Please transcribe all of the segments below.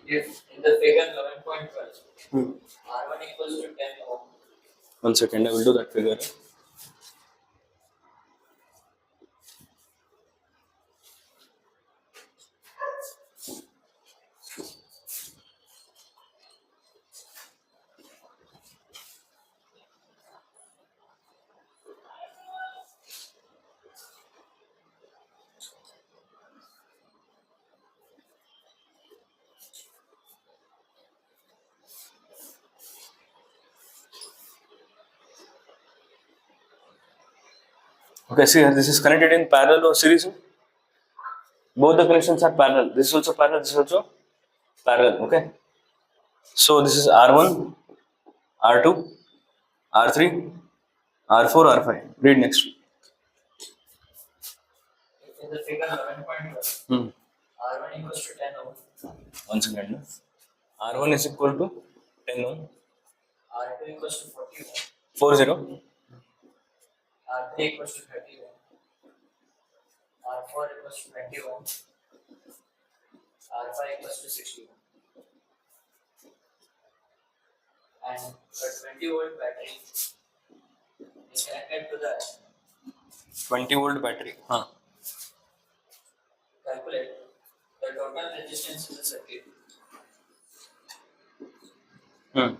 If in the figure 11.12, R1 equals to 10 ohm. 1 second, I will do that figure. Okay, see here, this is connected in parallel or series. Both the connections are parallel. This is also parallel, this is also parallel. Okay. So this is R1, R2, R3, R4, R5. Read next. In the figure 11.12, R1 equals to 10 ohm. Once again, R1 is equal to 10 ohm. R2 equals to 40 ohm. 40. R3 equals to 30 ohm. R4 equals to 20 ohm. R5 equals to 60 ohm. And a 20-volt battery is connected to the 20-volt battery. calculate the total resistance in the circuit and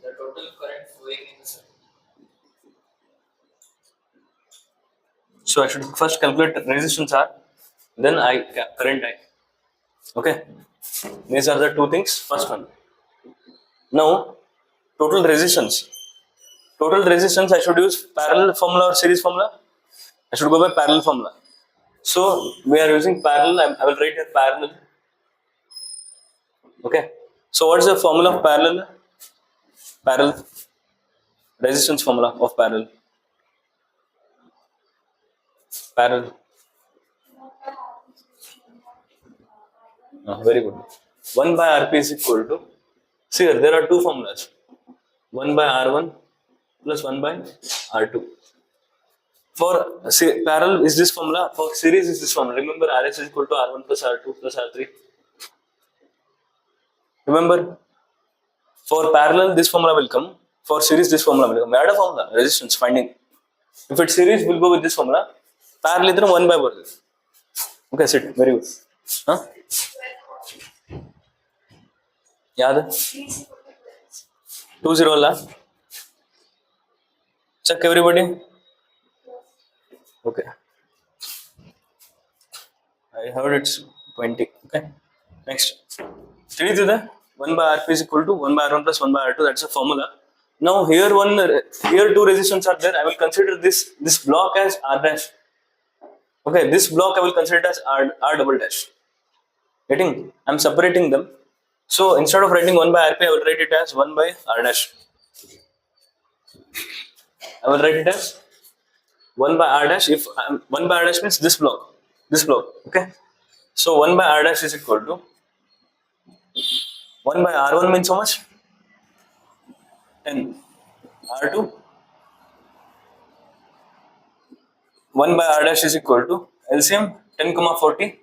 the total current flowing in the circuit. So I should first calculate resistance R, then current I. Okay. These are the two things. First one. Now, total resistance. Total resistance, I should use parallel formula or series formula? I should go by parallel formula. So, we are using parallel. I will write here parallel. Okay. So, what is the formula of parallel? Parallel. Resistance formula of parallel. Parallel. Very good. 1 by Rp is equal to, see here, there are two formulas. 1 by R1 plus 1 by R2. For parallel is this formula, for series is this formula. Remember, Rs is equal to R1 plus R2 plus R3. Remember, for parallel this formula will come, for series this formula will come. We add a formula, resistance finding. If it's series, we'll go with this formula. Parallel is 1 by ಬರ್ತೀವಿ. Okay, sit. Very good. ಯಾವುದು 20 ಅಲ್ಲ? Check everybody. Okay. I heard it's 20. Okay. Next. ತಿಳಿದಿದೆ 1 by Rp is equal to 1 by R1 plus 1 by R2. That's a formula. Now here two resistance are there. I will consider this block as R dash. Okay, this block I will consider it as R double dash. Getting? I'm separating them. So instead of writing 1 by Rp, I will write it as 1 by R dash. I will write it as 1 by R dash. If 1 by R dash means this block. Okay. So 1 by R dash is equal to 1 by R1 means how much? 10. R2. 1 by R dash is equal to LCM 10, 40.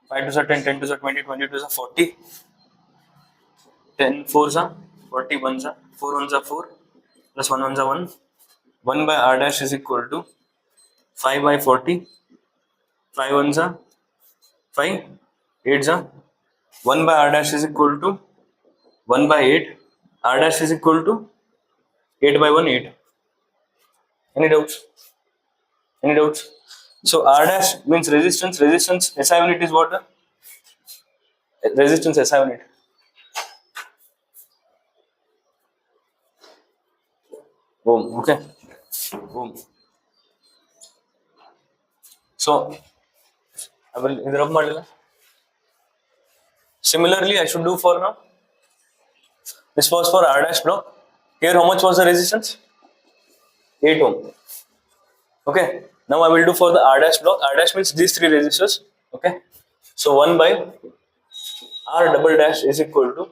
5 to 10, 10 to 20, 20 to 40. 10 4s are 40 1s are 4 1s are 4 plus 1 1s are 1. 1 by R dash is equal to 5 by 40. 5 1s are 5. 8s are 1 by R dash is equal to 1 by 8. R dash is equal to 8 by 1 8. Any doubts? So R dash means resistance. Resistance SI unit is what? Resistance SI unit. Ohm. Okay. Ohm. So I will interrupt model. Similarly, I should do for now. This was for R dash block. Here, how much was the resistance? 8 ohm. Okay. Now I will do for the R dash block. R dash means these three resistors. Okay. So 1 by R double dash is equal to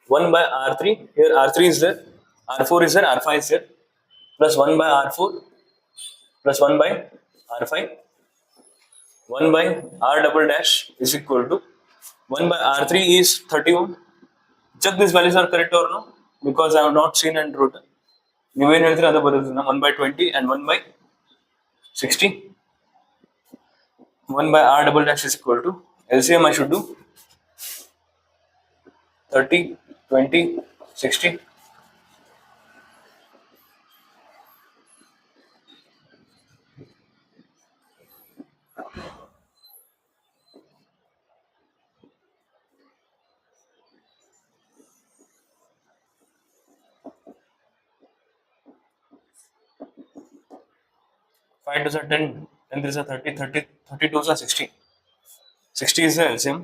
1 by R3. Here R3 is there, R4 is there, R5 is there, plus 1 by R4 plus 1 by R5. 1 by R double dash is equal to 1 by R3 is 30 ohm. Check these values are correct or no, because I have not seen and wrote. ನೀವೇನು ಹೇಳ್ತೀರ ಅದೇ ಬರೋದು 1 by 20 and 1 by 60. 1 by R double dash is equal to LCM I should do 30, 20, 60. Five twos are 10, 10 threes are 30, 30, 30 twos are 60. 60 is the LCM.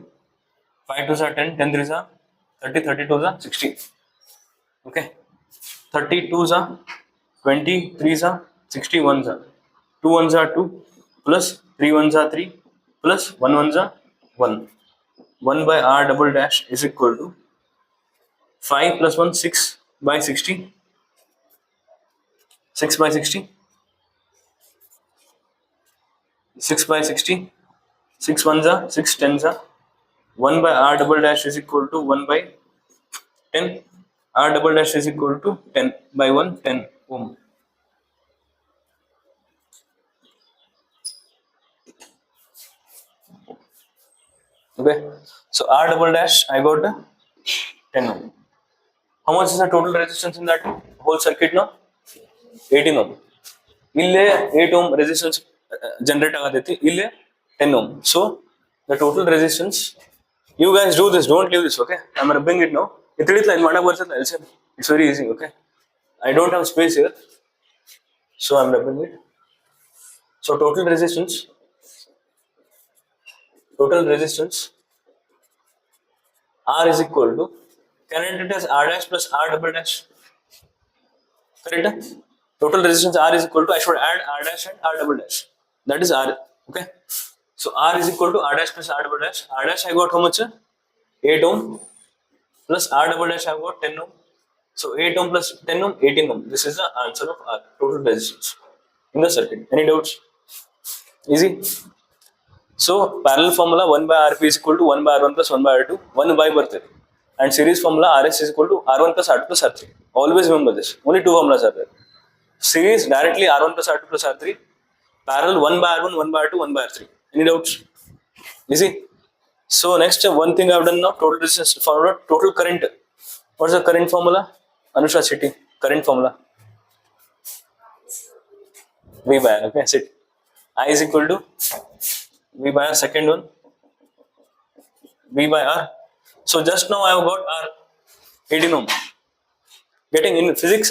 5 twos are 10, 10 threes are 30, 30 twos are 60. Okay. 30 twos are 20, 3s are 60 ones are. 2 ones are 2 plus 3 ones are 3 plus 1 ones are 1. 1 by R double dash is equal to 5 plus 1, 6 by 60. 6 by 60. 6 by 60. 6 ones are 6 tens are. 1 by R double dash is equal to 1 by 10. R double dash is equal to 10 by 1, 10 ohm. Okay, so R double dash I got 10 ohm. How much is the total resistance in that whole circuit now? 18 ohm. ಇಲ್ಲೇ 8 ohm resistance generate ಆಗತೈತಿ, ಇಲ್ಲೇ 10 ohm. So the total resistance, you guys do this, don't leave this. Okay, I'm rubbing it now. ಇದು ತಿಳಿತಲ್ಲ, ಇದು ಮಾಡಕ್ಕೆ ಬರ್ತದೆ LCM. It's very easy. Okay, I don't have space here, so I'm rubbing it. So total resistance R is equal to, can I write it as R dash plus R double dash? Correct? Total resistance R is equal to, I should add R dash and R double dash. That is R. Okay. So R is equal to R dash plus R double dash. R dash I got how much? 8 ohm plus R double dash I got 10 ohm. So 8 ohm plus 10 ohm, 18 ohm. This is the answer of R, total resistance in the circuit. Any doubts? Easy. So parallel formula 1 by Rp is equal to 1 by R1 plus 1 by R2, 1 by birthday. And series formula Rs is equal to R1 plus R2 plus R3. Always remember this. Only two formulas are there. Series directly R1 plus R2 plus R3. Parallel 1 by R1, 1 by R2, 1 by R3. Any doubts? Easy. So next one thing I've done now, total resistance formula, total current. What's the current formula? Anusha Chetty, current formula. V by R. Okay, sit. I is equal to V by R, second one. V by R. So just now I have got R 18 ohm. Getting in physics,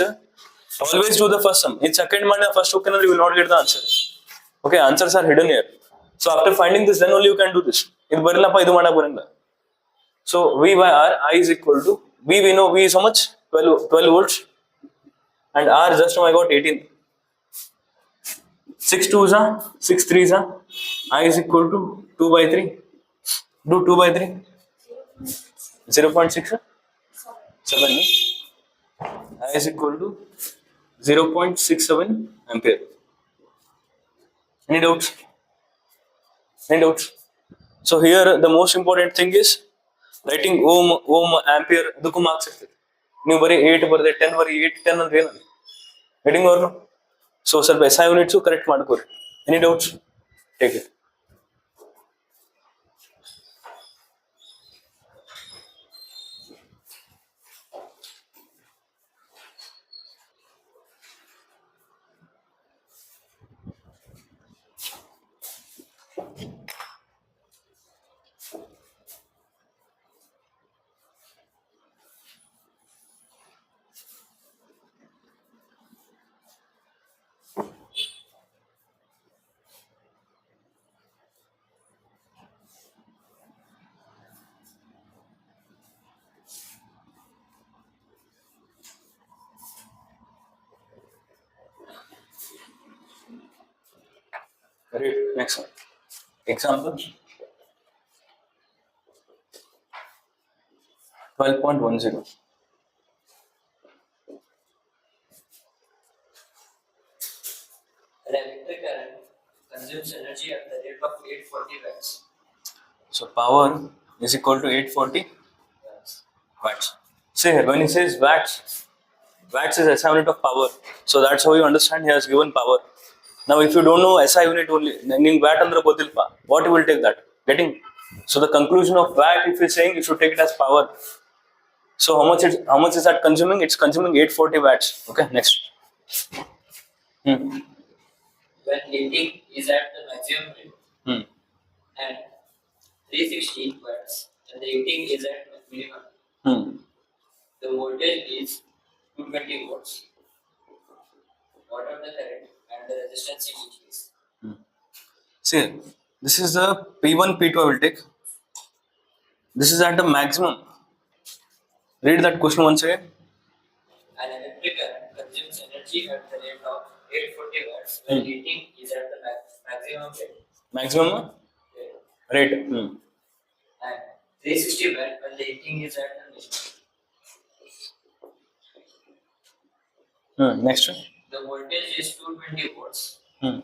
always do the first sum. In second one, first token, you will not get the answer. Okay, answers are hidden here. So after finding this, then only you can do this. So V by R, I is equal to, V we know, V is how much? 12 volts. And R just now I got 18. 6 2s are, 6 3s are. I is equal to 2 by 3. Do 2 by 3. 0.6. 7. I is equal to 0.67 ampere. Any doubts? Any doubts? So here the most important thing is writing ohm ampere ಅದಕ್ಕೂ marks ಇರ್ತದೆ. ನೀವು ಬರೀ 8 ಬರ್ದೆ 10 ಬರೀ 8 10 ಅಂದ್ರೆ ಏನಲ್ಲ heading ಅವ್ರನ್ನು. So ಸ್ವಲ್ಪ SI ಯೂನಿಟ್ಸು ಕರೆಕ್ಟ್ ಮಾಡ್ಕೋರಿ. Any doubts? Take it. Read next one. Example 12.10. An electric current consumes energy at the rate of 840 watts. So power is equal to 840 Watts. watts. See here, when he says watts, watts is SI unit of power. So that's how you understand he has given power. Now if you don't know SI unit only, then in watt andre godilpa, what you will take that? Getting? So the conclusion of watt, if you're saying, you should take it as power. So how much is that consuming? It's consuming 840 watts. Okay, next. Hmm. When heating is at the maximum rate Hmm. and 360 watts and the heating is at minimum, Hmm. the voltage is 220 volts. What are the current and the resistance in each case? See, this is the P1, P2 I will take. This is at the maximum. Read that question once again. An electric current consumes energy at the rate of 840 watts when heating is at the maximum rate. Maximum rate. rate. And 360 watt when the heating is at the minimum. Next. The voltage is 220 volts. Hmm.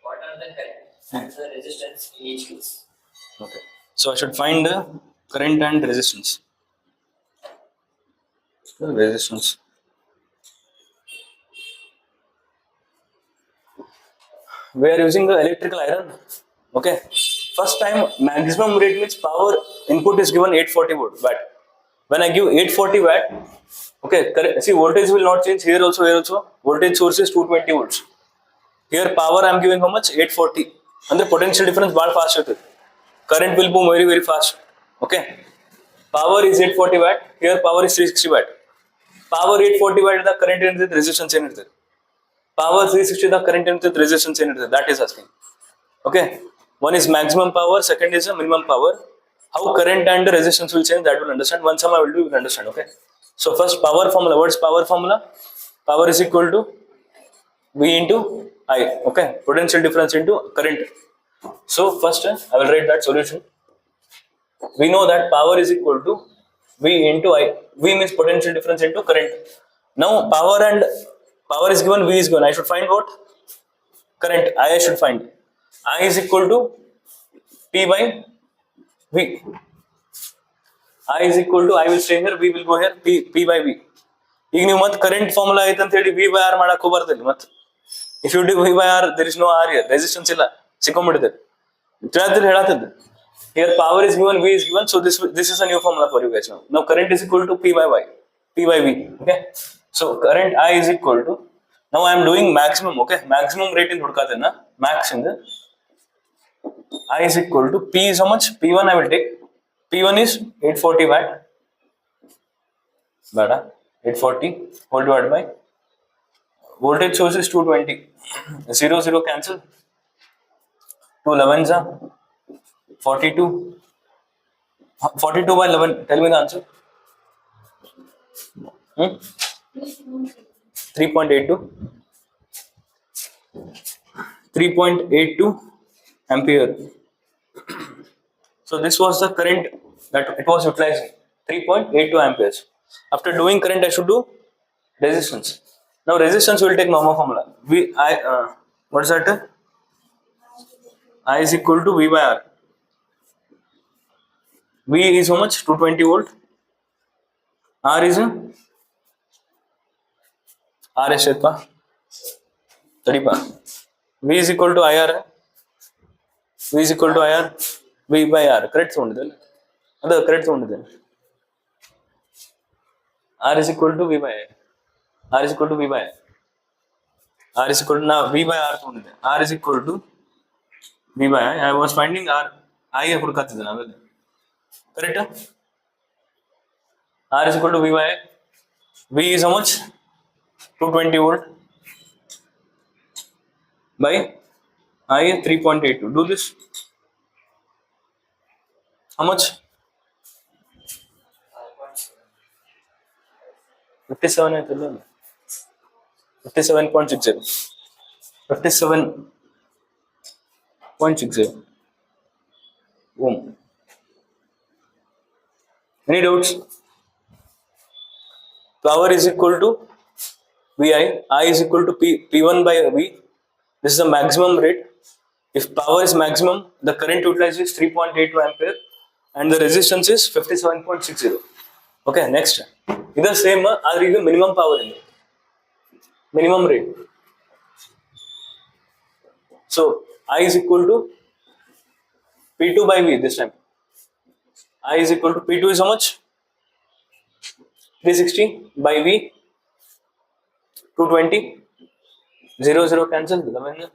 What are the current and the resistance in each case? Okay. So I should find the current and resistance. Resistance. We are using the electrical iron. Okay. First time maximum rate means power input is given 840 watt. When I give 840 watt, okay, see voltage will not change here also, here also. Voltage source is 220 volts. Here power I am giving how much? 840. And the potential difference bar fast. Current will move very, very fast. Okay. Power is 840 watt. Here power is 360 watt. Power 840 watt the current and resistance ಏನಿರ್ತದೆ. Power 360 the current and resistance ಏನಿರ್ತದೆ. That is asking. Okay. One is maximum power, second is a minimum power. How current and resistance will change, that will understand. One sum I will do, you will understand. Okay. So first power formula. What's power formula? Power is equal to V into I. Okay. Potential difference into current. So first I will write that solution. We know that power is equal to V into I. V means potential difference into current. Now power is given, V is given. I should find what? Current. I should find. I is equal to P by V. I is equal to, I will stay here, V will go here, P by V. ಈಗ ನೀವು ಮತ್ತೆ current formula ಐತೆ ಅಂತ ಹೇಳಿ V by R ಮಾಡಕ್ ಹೋಗ್ಬಾರ್ದಲ್ಲಿ ಮತ್ತೆ. If you divide by R there is no R here, resistance ಇಲ್ಲ, ಸಿಕ್ಕೊಂಡ್ಬಿಡ್ತದೆ. ತಿಳಿದ್ರೆ ಹೇಳತ್ತದ. Here power is given, V is given, so this is a new formula for you guys now. Now current is equal to P by Y, P by V. Okay. So current I is equal to, now I am doing maximum. Okay, maximum rate in ಹುಡುಕಾತೇನ, max in the I is equal to P is how much? P1 I will take. P1 is 840 watt. Bada 840 whole divided by voltage source is 220. 0 0 cancel. 2 11s are 42. 42 by 11. Tell me the answer. 3.82. 3.82 ampere. So this was the current that it was utilizing. 3.82 amperes. After doing current, I should do resistance. Now resistance will take normal formula. What is that? I is equal to V by R. V is how much? 220 volt. R is R is pa 30 pa. V is equal to IR. V is equal to IR. V by R. Correct sound. That's correct sound. R is equal to V by I. R is equal to V by I. R is equal to, now V by R sound. R is equal to V by I. I was finding R. I have put correct? R is equal to V by I. V is how much? 220 volt by I 3.82. Do this. How much? 57. 57.60. 57. 0.60 ohm. Any doubts? Power is equal to VI, I is equal to P1 by V. This is the maximum rate. If power is maximum, the current utilized is 3.82 ampere and the resistance is 57.60. Okay, next. This is same, the minimum power in minimum rate. So I is equal to P2 by V this time. I is equal to P2 is how much? 360 by V 220. 0 0 cancel. 11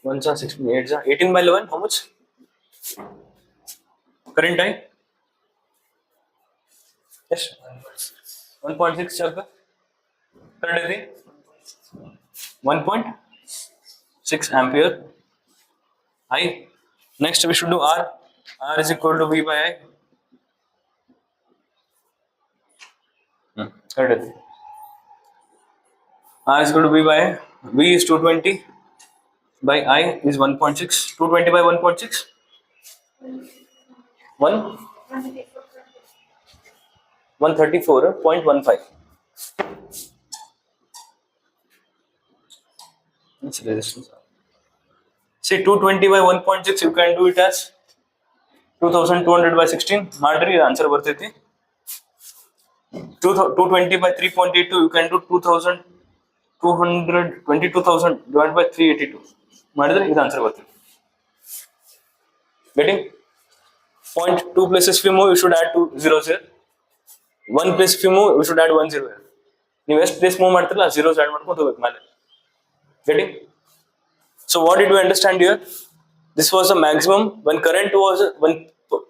1 16 8 18 by 11. How much? Current I? Yes. 1.6 chapter. Current is 1.6 ampere. I. Next we should do R. R is equal to V by I. Correct. R is equal to V by I. V is 220 by I is 1.6. 220 by 1.6. 134.15. That's resistance. See 220 by 1.6 you can do it as 2200 by 16. Madri answer bರ್ತೈತಿ. 220 by 3.82 you can do 2200 divided by 382. ಮಾಡಿದ್ರೆ ಇದು answer ಬರ್ತದೆ. Getting? Point 2 places if you move, you should add 2 zeros here. 1 place if you move, you should add 1 zero here. ನೀವು ಎಷ್ಟು place move ಮಾಡ್ತಿರಲ್ಲ zeros add ಮಾಡ್ಕೊಂಡು ಹೋಗ್ಬೇಕು ಮೇಲೆ. Getting? So what did we understand here? This was the maximum when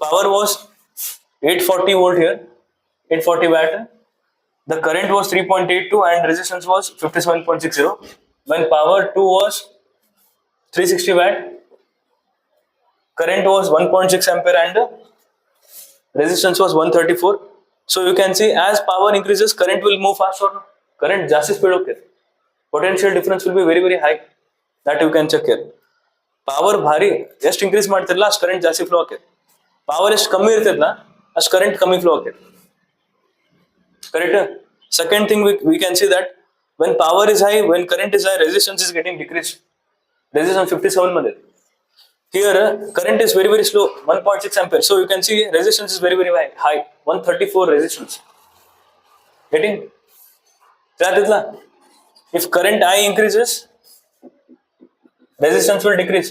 power was 840 volt here, 840 watt. The current was 3.82 and resistance was 57.60. When power 2 was 360 watt, current was 1.6 ampere and resistance was 134. So you can see as power increases, current will move faster. Current ಜಾಸ್ತಿ speed ಹೋಗ್ತದೆ. Potential difference will be very very high. That you can check here. Power ಭಾರಿ ಎಷ್ಟು increase ಮಾಡ್ತಿರಲ್ಲ ಅಷ್ಟು current ಜಾಸ್ತಿ flow ಆಗ್ತದೆ. Power ಎಷ್ಟು ಕಮ್ಮಿ ಇರ್ತದಲ್ಲ ಅಷ್ಟು current ಕಮ್ಮಿ flow ಆಗ್ತದೆ. Correct? Second thing we can see that when power is high, when current is high, resistance is getting decreased. Resistance 57 madde. Here current is very very slow, 1.6 ampere. So you can see resistance is very very high, 134 resistance. Getting? If current I increases, resistance will decrease.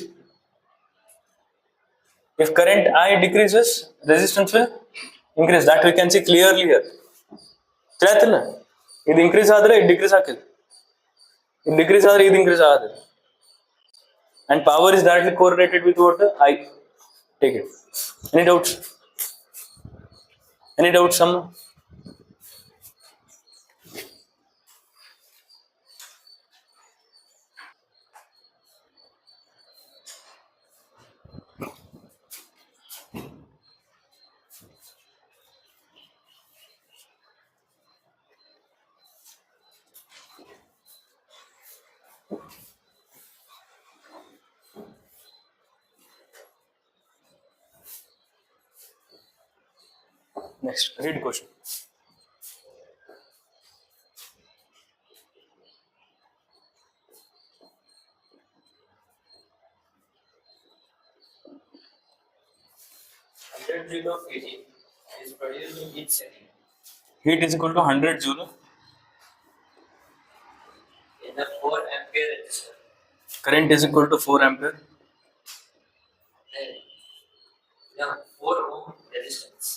If current I decreases, resistance will increase. That we can see clearly here. It increase ಆದರೆ it decrease ಆಗ್ತದೆ. It decrease ಆದರೆ ಇದು increase ಆಗ್ತದೆ. And power is directly correlated with what I take it. Any doubts? Any doubts? Some? Next, read question. Joule of heat is produced in each second. Heat is equal to 100 joule In a 4 ampere resistor. Current is equal to 4 ampere. Then, in a 4 ohm resistance.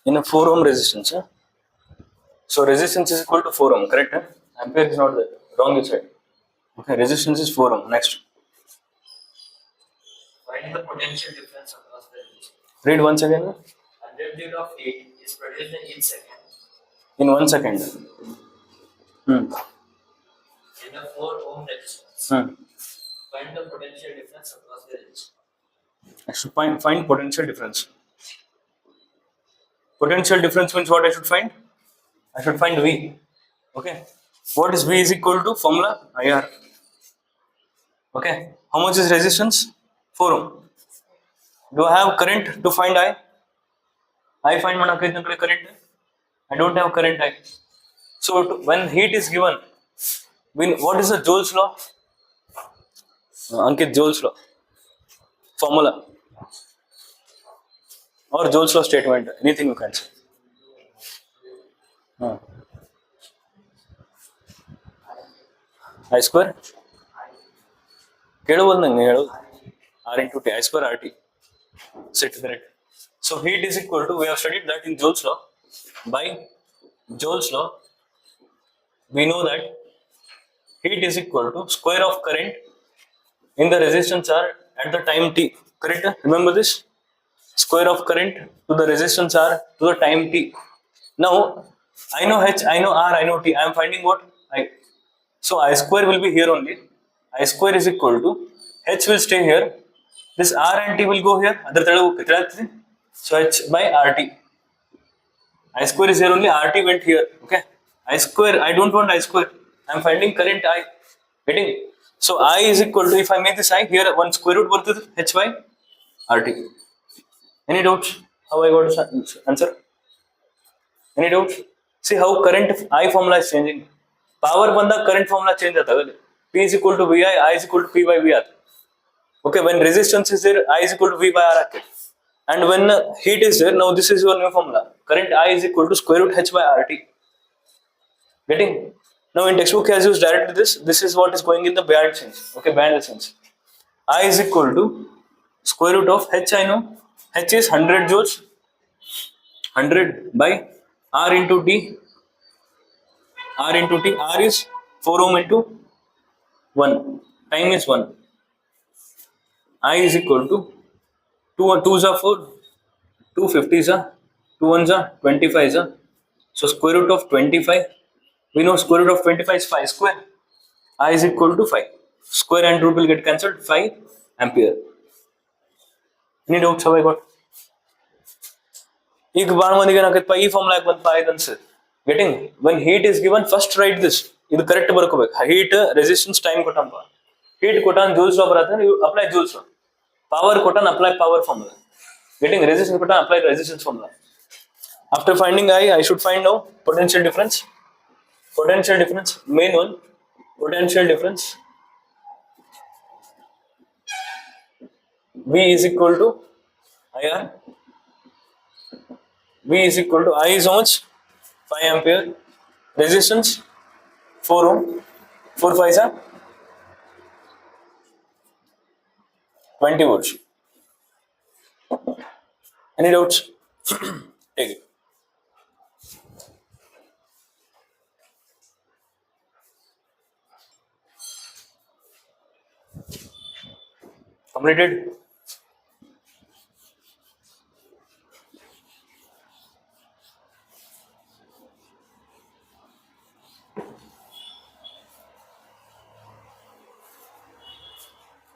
In a 4 ohm resistance. So resistance is equal to 4 ohm, correct? Ampere is not there. Wrong you said. Okay, resistance is 4 ohm. Next. Find the potential difference across the resistor. Read once again. 100 joule of heat is produced in each second. In 1 second. In a 4 ohm resistance. Find the potential difference across the resistor. I should find potential difference. Potential difference means what I should find? I should find V. Okay. What is V is equal to formula IR. Okay, how much is resistance? 4 ohm. Do I have current to find I? I find current. I don't have current I. So when heat is given, what is the Joule's law? Ankit, Joule's law formula or Joule's law statement, anything you can say. I square ಕೇಳಬಹುದು ನಂಗೆ ಹೇಳೋದು R into T, I square RT. Set correct. So heat is equal to, we have studied that in Joule's law. By Joule's law, we know that heat is equal to square of current in the resistance R at the time T. Correct? Remember this? Square of current to the resistance R to the time T. Now, I know H, I know R, I know T. I am finding what? I. So I square will be here only. I square is equal to H will stay here. This R and T will go here. So H by RT. I square is here only. RT went here. Okay. I square. I don't want I square. I am finding current I. Getting? So I is equal to, if I make this I here, one square root worth H by RT. Any doubts? How I got to answer? Any doubts? See how current I formula is changing. Power banda current formula change आता है. P is equal to VI, I is equal to P by V आता. Okay, when resistance is there, I is equal to V by R आता. And when heat is there, now this is your new formula. Current I is equal to square root H by RT. Getting? Now in textbook has used directly this. This is what is going in the band sense. Okay, band sense. I is equal to square root of H. I know H is 100 joules. 100 by R into T. R into T. R is 4 ohm into 1. Time is 1. I is equal to 2 2s are 4. 2 50s are 2 1s are 25s are. So square root of 25. We know square root of 25 is 5 square. I is equal to 5. Square and root will get cancelled. 5 ampere. Any doubts how I got? ಈಗ ಬಾಣ ಮಂದಿಗೆ ಏನಾಗತ್ತೆ ಈ formula ಯಾಕೆ ಬಂತಪ್ಪ ಇದನ್ಸ getting when heat is given first write this ಇದು correct ಬರ್ಕೋಬೇಕು heat resistance time ಕೊಟ್ಟಂಪ heat ಕೊಟ್ಟಾನ joules law ಬರತ್ತೆ you apply joules law power ಕೊಟ್ಟಾನ apply power formula getting resistance ಕೊಟ್ಟಾನ apply resistance formula after finding I should find now potential difference main one potential difference V is equal to IR. V is equal to I is how much? 5 ampere. Resistance 4 ohm. 4 5s are 20 volts. Any doubts? Take it. Completed?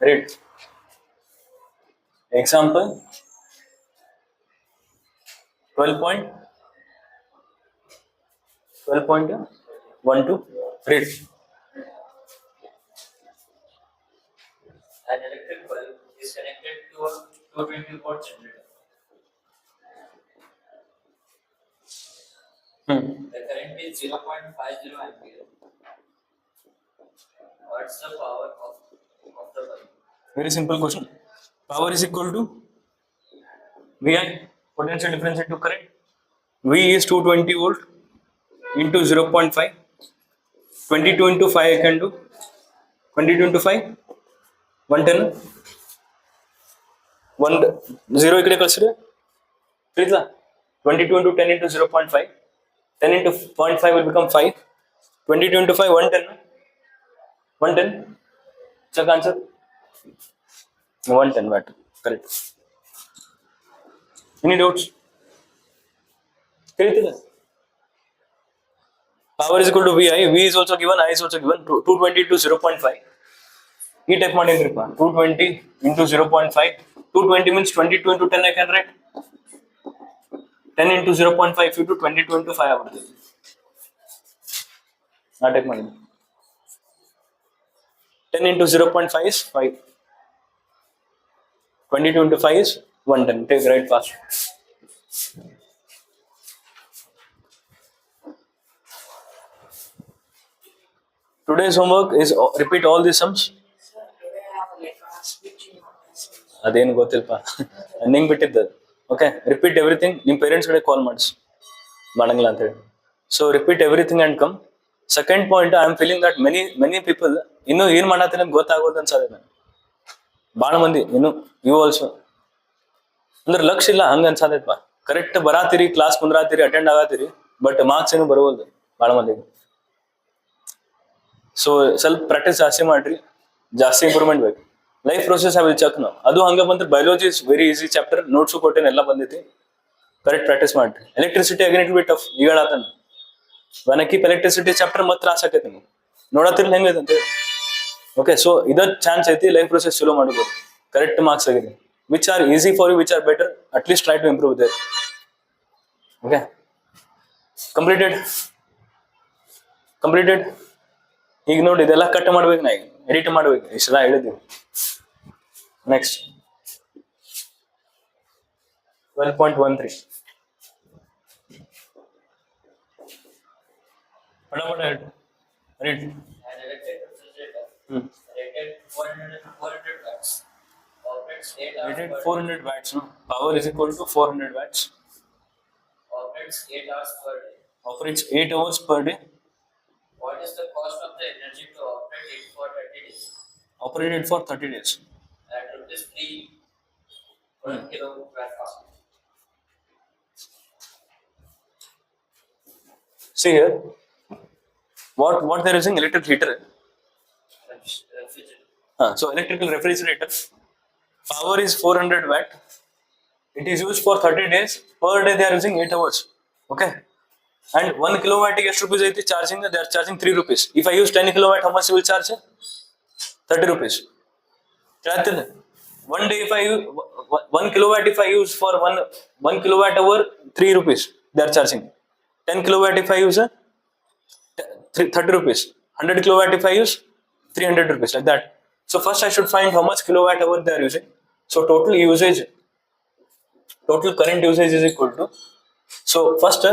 Read. Example 12.12. Read. An electric bulb is connected to a 220 volt generator. The current is 0.50 ampere. What's the power of the bulb? Very simple question. Power is equal to VI, potential difference into current. V is 220 volt into 0.5. 22 into 5 I can do. 22 into 5, 110. 0 ikkade kalside. Please 22 into 10 into 0.5. 10 into 0.5 will become 5. 22 into 5, 110. 110. Check answer. 110 watt. Correct. Any doubts? Power is equal to VI. V is also given. I is also given. 220 to 0.5. E type ಮಾಡಿದ್ರಿಪ್ಪ 220 into 0.5. 220 means 22 into 10 I can write. 10 into 0.5 into 22 into 5 ಆಗುತ್ತೆ. take money. 10 into 0.5 is 5. 22 into 5 is 110. Take right fast. Today's homework is repeat all these sums. ಅದೇನು ಗೊತ್ತಿಲ್ಪ ನಿಂಗೆ ಬಿಟ್ಟಿದ್ದು. Okay, repeat everything. ನಿಮ್ಮ parents ಕಡೆ ಕಾಲ್ ಮಾಡಂಗಿಲ್ಲ ಅಂತ ಹೇಳಿ. So repeat everything and come. Second point, I am feeling that many people ಇನ್ನೂ ಏನು ಮಾಡತ್ತೀನಿ ಅಂತ ಗೊತ್ತಾಗೋದು ಅನ್ಸದೆ ನಾನು. ಭಾಳ ಮಂದಿ ಇನ್ನು ಯು ಆಲ್ಸೋ ಅಂದ್ರೆ ಲಕ್ಷ ಇಲ್ಲ ಹಂಗೆ ಅನ್ಸದೈತಪ್ಪ. ಕರೆಕ್ಟ್ ಬರಾತಿರಿ, ಕ್ಲಾಸ್ ಕುಂದ್ರಾತಿರಿ, ಅಟೆಂಡ್ ಆಗತ್ತೀರಿ, ಬಟ್ ಮಾರ್ಕ್ಸ್ ಏನು ಬರವಲ್ದು ಭಾಳ ಮಂದಿಗೆ. ಸೊ ಸ್ವಲ್ಪ ಪ್ರಾಕ್ಟೀಸ್ ಜಾಸ್ತಿ ಮಾಡ್ರಿ, ಜಾಸ್ತಿ ಇಂಪ್ರೂವ್ಮೆಂಟ್ ಬೇಕು. Life process I will check ನಾವು. ಅದು ಹಂಗೆ ಬಂದ್ರೆ biology is very easy chapter, notes ಕೊಟ್ಟೇನೆ, ಎಲ್ಲ ಬಂದೈತಿ. ಕರೆಕ್ಟ್ ಪ್ರಾಕ್ಟೀಸ್ ಮಾಡ್ರಿ. Electricity again it be tough. ಈಗ ಹೇಳತ್ತಾನ ವನ್ ಕೀಪ್ ಎಲೆಕ್ಟ್ರಿಸಿಟಿ ಚಾಪ್ಟರ್ ಮತ್ತೆ ತ್ರಾಸ ಆಕೈತಿ ನಿಮ್ಗೆ, ನೋಡತ್ತಿರ್ಲಿ ಹೆಂಗೈತೆ ಅಂತೇಳಿ. ಓಕೆ, ಸೊ ಇದ ಚಾನ್ಸ್ ಐತಿ ಲೈಫ್ ಪ್ರೊಸೆಸ್ ಚಲೋ ಮಾಡ್ಬೋದು. ಕರೆಕ್ಟ್ ಮಾರ್ಕ್ಸ್ ಆಗಿದೆ, which are easy for you, which are better, at least try to improve there. Okay, completed. ಈಗ ನೋಡಿ ಇದೆಲ್ಲ ಕಟ್ ಮಾಡ್ಬೇಕು, ನಾ ಈಗ ಎಡಿಟ್ ಮಾಡ್ಬೇಕು, ಇಷ್ಟೆಲ್ಲ ಹೇಳಿದ್ವಿ. Next 12.13. read. An electric refrigerator rated 400 watts operates 8 hours Rated per 400 watts. No? Power is equal to 400 watts. operates 8 hours per day. Operates 8 hours per day. What is the cost of the energy to operate it for 30 days? Operated for 30 days. At rupees 3 per kilowatt hour. See here, what they're using electric heater. Refrigerator. So electrical refrigerator, power is 400 watt. It is used for 30 days. Per day they are using 8 hours. Okay, and 1 kilowatt is rupees is charging. They are charging 3 rupees. If I use 10 kilowatt, how much you will charge? 30 rupees. One day if I use 1 kilowatt, if I use for 1 kilowatt hour, 3 rupees they are charging. 10 kilowatt if I use 30 rupees. 100 kilowatt if I use 300 rupees, like that. So first I should find how much kilowatt hour they are using. So total current usage is equal to, so first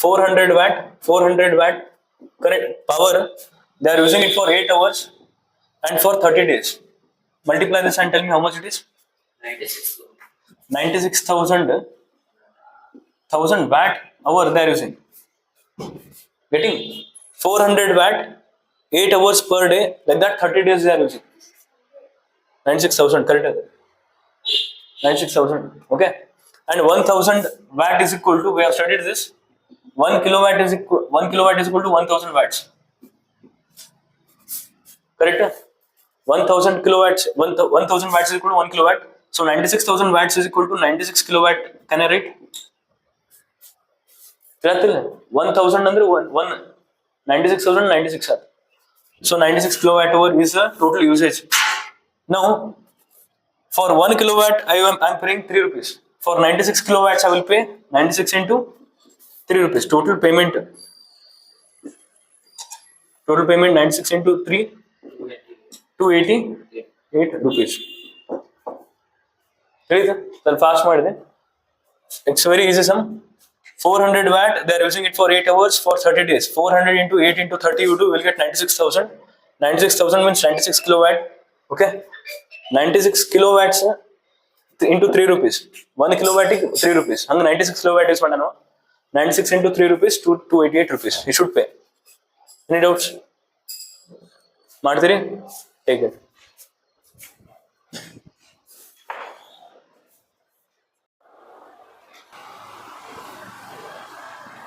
400 watt current power they are using it for 8 hours and for 30 days. Multiply this and tell me how much it is. 96,000 watt hour they are using. Getting 400 watt 8 hours per day, like that 30 days they are using. 96,000, correct? 96,000. Okay, and 1,000 watt is equal to, we have studied this, 1 kilowatt is equal to 1,000 watts. Correct? 1,000 kilowatts, 1,000 watts is equal to 1 kilowatt. So 96,000 watts is equal to 96 kilowatt. Can I write? 1,000 under 96,000 96. So 96 kilowatt hour is the total usage. Now for 1 kilowatt I am paying 3 rupees. For 96 kilowatts I will pay 96 into 3 rupees. Total payment 96 into 3, 288 rupees. Then fast ಮಾಡಿದೆ. It's very easy sum. 400 watt they are using it for 8 hours for 30 days. 400 into 8 into 30 you do, will get 96,000. 96,000 means 96 kilowatt. Okay, 96 kilowatts into 3 rupees. 1 kilowatt is 3 rupees. Hang 96 kilowatt is what I know. 96 into 3 rupees, 288 rupees. You should pay. Any doubts? Martiri? Take it.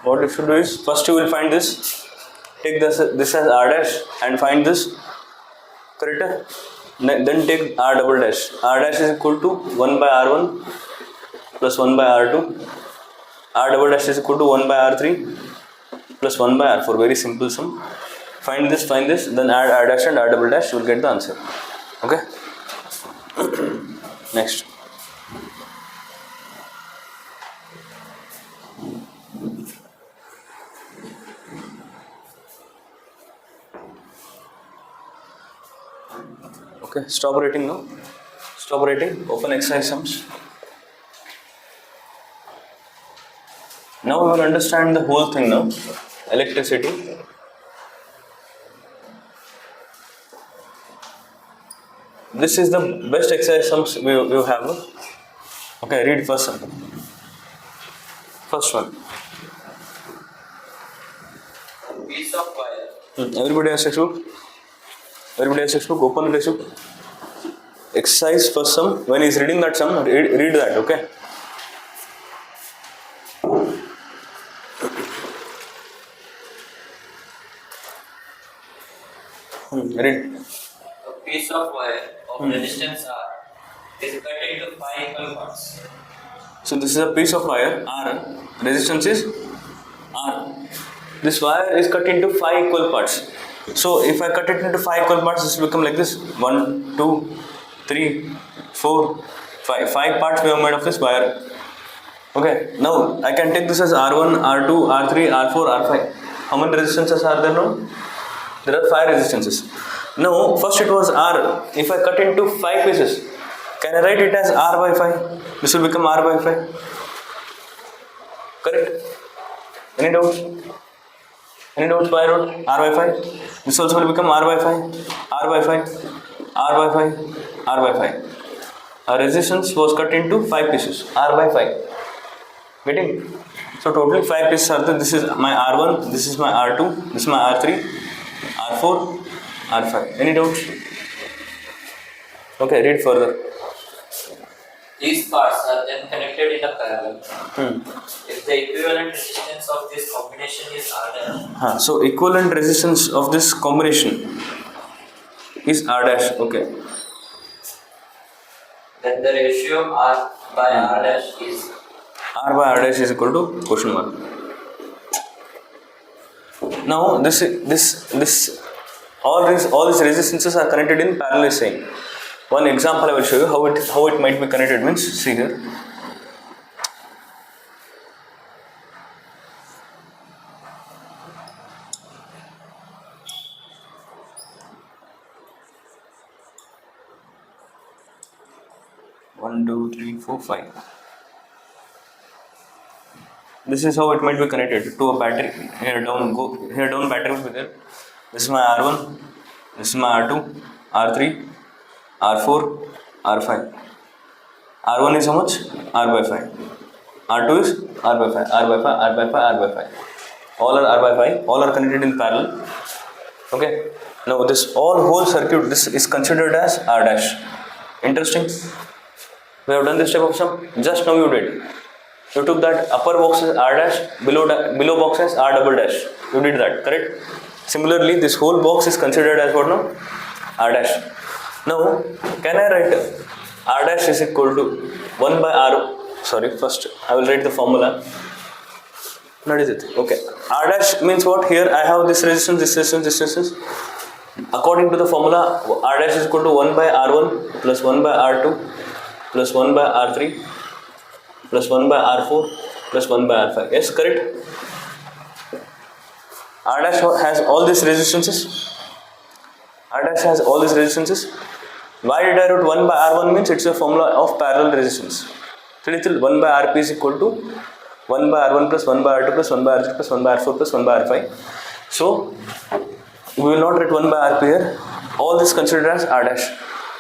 What you should do is, first you will find this. Take this as R dash and find this. Correct? Then take R double dash. R dash is equal to 1 by R1 plus 1 by R2. R double dash is equal to 1 by R3 plus 1 by R4. Very simple sum. Find this, then add R dash and R double dash, you will get the answer. Okay? Next. Okay, stop writing now. Stop writing. Open exercise sums. Now we will understand the whole thing now. Electricity. This is the best exercise sums we have. Okay, read first one. First one. Piece of wire. Everybody has textbook? Everybody has textbook? Open the textbook. Exercise first sum. When he is reading that sum, read that, okay? Read. A piece of wire of resistance R is cut into 5 equal parts. So this is a piece of wire R. Resistance is R. This wire is cut into 5 equal parts. So if I cut it into 5 equal parts, this will become like this: 1, 2, 3, 4, 5. 5 parts we have made of this wire. Okay. Now I can take this as R1, R2, R3, R4, R5. How many resistances are there now? There are 5 resistances. Now first it was R. If I cut into 5 pieces, can I write it as R by 5? This will become R by 5. Correct? Any doubts? Any doubts by road? R by 5. This also will become R by 5. R by 5. R by 5. R by 5. Our resistance was cut into 5 pieces. R by 5. Getting? So totally 5 pieces are there. This is my R1. This is my R2. This is my R3. R4. R5. Any doubts? Okay, read further. These parts are then connected in a parallel. If the equivalent resistance of this combination is R dash, So equivalent resistance of this combination is R dash. Okay. then the ratio R by R dash is R by R dash is equal to question mark. Now all these resistances are connected in parallel saying. One example I will show you how it might be connected means see here. One, two, three, four, 5. This is how it might be connected to a battery. Here down battery will be there. This is my R1, this is my R2, R3, R4, R5. R1 is how much? R by 5. R2 is R by 5, R by 5, R by 5, R by 5. All are R by 5, all are connected in parallel. Okay. Now this whole circuit, this is considered as R dash. Interesting. We have done this type of sum. Just now you did. You took that upper box as R dash, below box as R double dash. You did that, correct? Similarly, this whole box is considered as what now? R dash. Now, can I write R dash is equal to 1 by R? Sorry, first I will write the formula. What is it? Okay. R dash means what? Here I have this resistance, this resistance, this resistance. According to the formula, R dash is equal to 1 by R1 plus 1 by R2 plus 1 by R3 plus 1 by R4 plus 1 by R5. Yes, correct? R dash has all these resistances. R dash has all these resistances. Why did I write 1 by R1 means it's a formula of parallel resistance. So it's 1 by RP is equal to 1 by R1 plus 1 by R2 plus 1 by R3 plus 1 by R4 plus 1 by R5. So we will not write 1 by RP here. All this considered as R dash.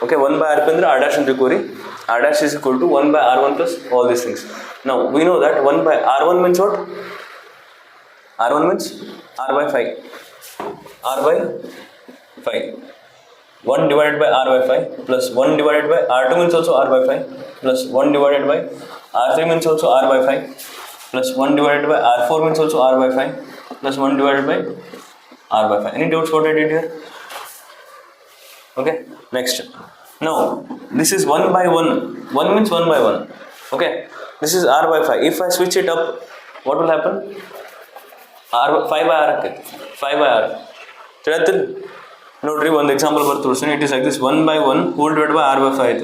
Okay, 1 by RP and R dash in Trikori. R dash is equal to 1 by R1 plus all these things. Now we know that 1 by R1 means what? R1 means R by 5. R by 5. 1 divided by R by 5 plus 1 divided by R2 means also R by 5 plus 1 divided by R3 means also R by 5 plus 1 divided by R4 means also R by 5 plus 1 divided by R by 5. Any doubts what I did here? Okay, next. Now, this is 1 by 1. 1 means 1 by 1. Okay, this is R by 5. If I switch it up, what will happen? 5 by R. 5 by R. Note one example ಬರ್ತೀನಿ. It is like this: 1 by 1 whole divided by R by 5.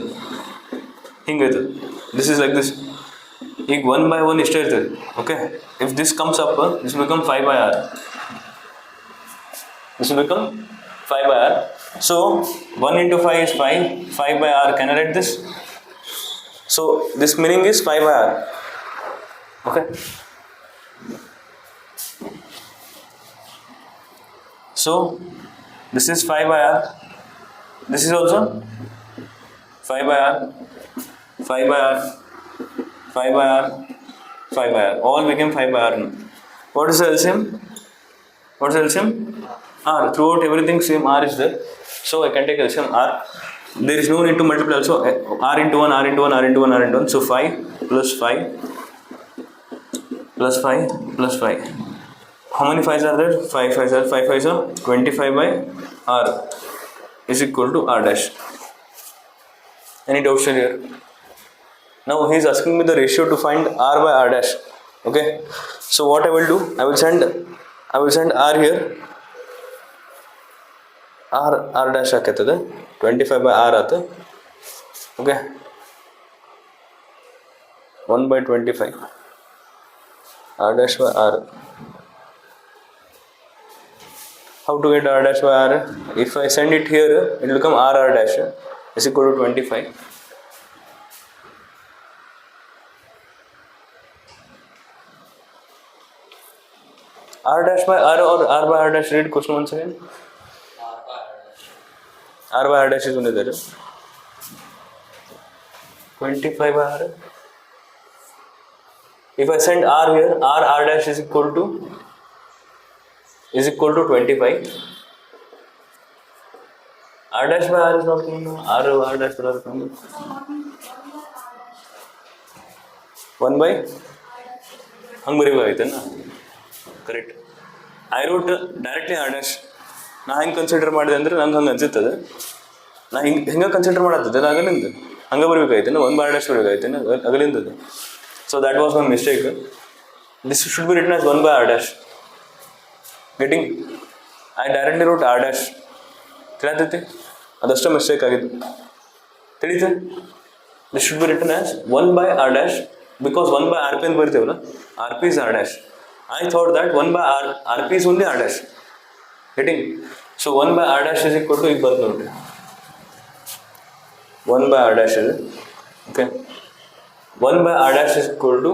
ಹಿಂಗೈತೆ. This is like this. ಈಗ 1 by 1 ಇಷ್ಟೇ ಇರ್ತದೆ. Okay. If this comes up, this will become 5 by R. This will become 5 by R. So 1 into 5 is 5. 5 by r. Can I write this? So this meaning is 5 by r. Okay. So this is 5 by r. This is also 5 by r. 5 by r. 5 by r. 5 by r. All became 5 by r now. What is the LCM? What is LCM? R. Throughout everything same r is there. So I can take LCM r. There is no need to multiply also. R into 1, R into 1, R into 1, R into 1. So 5 plus 5 plus 5 plus 5. How many 5s are there? 5 5s are 5 5s are 25 by r is equal to r dash. Any doubts here? Now he is asking me the ratio to find r by r dash. Okay. So what I will do? I will send r here. R dash आते 25 by r आता. Okay. 1 by 25. R dash by r. How to get r dash by r? If I send it here, it will become r dash is equal to 25. R dash by r or r by r dash, read question once again. R by r dash is only there. 25 by r. If I send r here, r dash is equal to 25. R dash by r is not coming now. R dash by r is coming. 1 by hang ಬರೀಬೇಕಾಯ್ತು ನಾ correct. I wrote directly r dash. ನಾ ಹೆಂಗೆ consider ಮಾಡಿದೆ ಅಂದ್ರೆ ನಂಗೆ ಹಂಗೆ ಅನ್ಸುತ್ತದೆ. ನಾ ಹಿಂಗೆ consider ಮಾಡತ್ತದೆ ಅದು ಅಗಲಿಂದ ಹಂಗೆ ಬರಬೇಕಾಯ್ತು 1 by r dash ಬರಬೇಕಾಯ್ತು ಅಗಲಿಂದದು. So that was my mistake. This should be written as 1 by r dash. Getting? I directly wrote r dash. ತಿಳಿತೈತಿ? ಅದಷ್ಟೇ ಮಿಸ್ಟೇಕ್ ಆಗಿದ್ದು. ತಿಳಿತು? This should be written as 1 by r dash because 1 by rp ಅಂತ ಬರಿತೀವಲ್ಲ, rp is r dash. I thought that 1 by rp is only r dash. Getting? So 1 by r dash is equal to ಈಗ ಬಂತು ನೋಡಿ. 1 by r dash ಇದೆ. Okay. 1 by r dash is equal to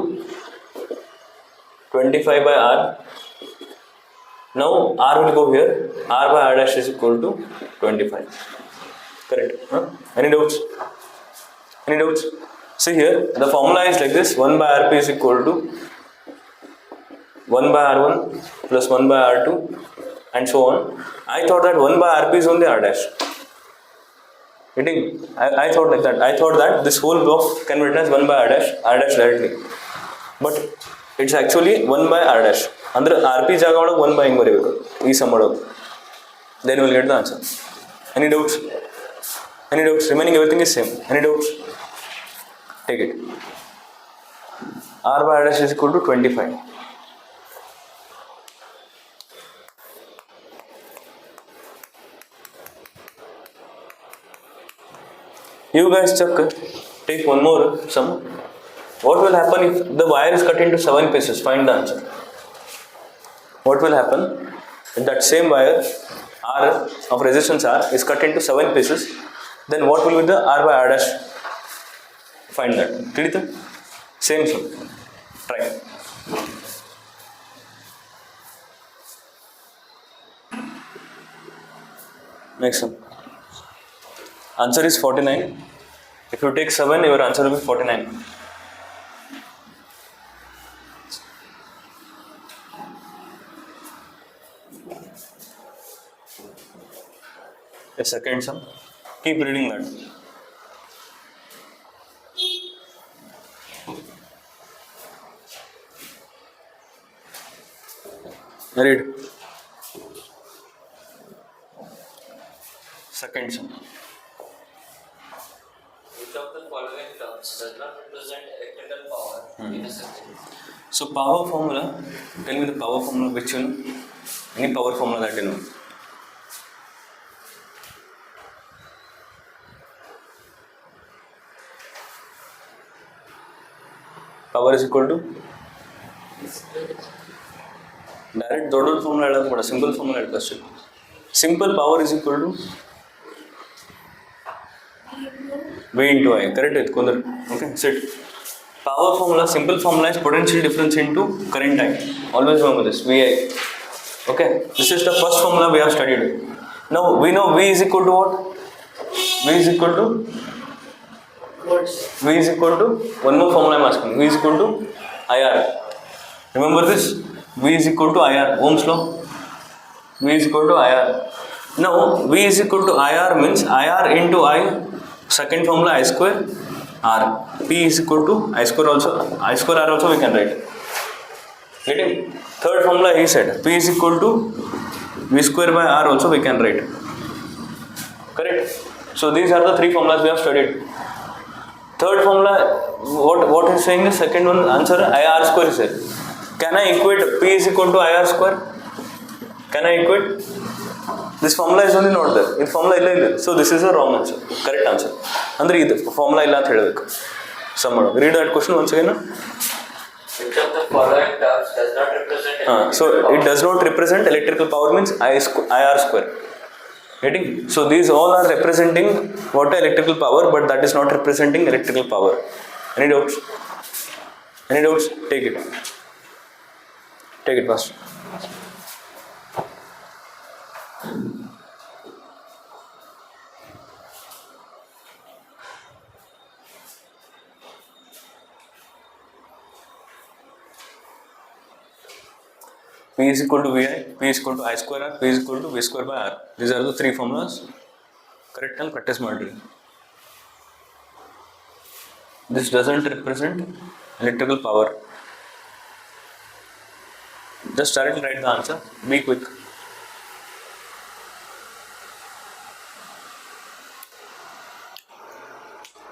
25 by r. Now r will go here. R by r dash is equal to 25. Correct? Huh? Any doubts? Any doubts? See here, the formula is like this. 1 by rp is equal to 1 by r1 plus 1 by r2 and so on. I thought that 1 by rp is only r dash. Getting? I thought like that. I thought that this whole block can be written as 1 by r dash directly. But it's actually 1 by r dash. Andre rp ಜಾಗ ಒಳಗೆ 1 by ಹಿಂಗೆ ಬರೀಬೇಕು ಈ some ಒಳಗೆ. Then we'll get the answer. Any doubts? Any doubts? Remaining everything is same. Any doubts? Take it. R by r dash is equal to 25. You guys take one more sum. What will happen if the wire is cut into 7 pieces? Find the answer. What will happen if that same wire R of resistance R is cut into 7 pieces? Then what will be the R by R dash? Find that. ತಿಳಿತಾ? Same sum. Try. Next sum. Answer is 49. If you take 7, your answer will be 49. A second sum. Keep reading that. Read. Second sum. Which of the following terms does not represent electrical power in a circuit? So power formula. Tell me the power formula which you know. Any power formula that you know. Power is equal to direct ದೊಡ್ಡ formula ಹೇಳೋದು ಬೇಡ, simple formula ಹೇಳ್ತಾ ಅಷ್ಟೇ. Simple power is equal to V into I. Correct it, Kundar. Okay, sit. Power formula, simple formula is potential difference into current I. Always remember this, VI. Okay, this is the first formula we have studied. Now we know V is equal to what? V is equal to V is equal to one more formula I am asking. V is equal to IR. Remember this? V is equal to IR. Ohm's law. V is equal to IR. Now V is equal to IR means IR into I. Second formula I square R. P is equal to I square also. I square R also we can write. Getting? Third formula he said P is equal to V square by R also we can write. Correct? So these are the three formulas we have studied. Third formula, what is saying is second one answer IR square is there. Can I equate P is equal to IR square? Can I equate? This formula is only not there. This formula illa illa. So this is a wrong answer. Correct answer. Andre idu formula illa anta helbeku. Sum maಡು. Read that question once again. Which of the following terms does not represent So it does not represent electrical power means IR square. Getting? So these all are representing what electrical power, but that is not representing electrical power. Any doubts? Any doubts? Take it. Take it first. P is equal to VI, P is equal to I square R, P is equal to V square by R. These are the three formulas. Correct and practice ಮಾಡಿ. This doesn't represent electrical power. Just start and write the answer. Be quick.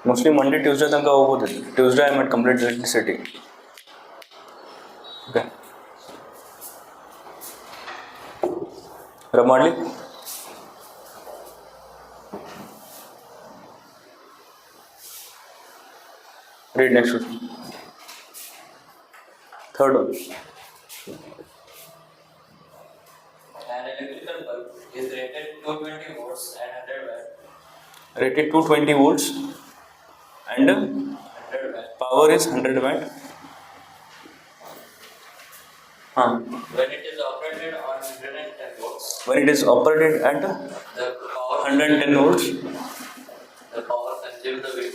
Mostly Monday, Tuesday ತನಕ ಹೋಗ್ಬೋದು. Tuesday I might complete electricity. Okay. Rub ಮಾಡಲಿ. Read next one. Third one. An electrical bulb is rated 220 volts and 100 watt. Rated 220 volts and 100 watt. power is 100 watt. When it is operated on 110 volts, When it is operated at the power 110 volts, the power consumed will be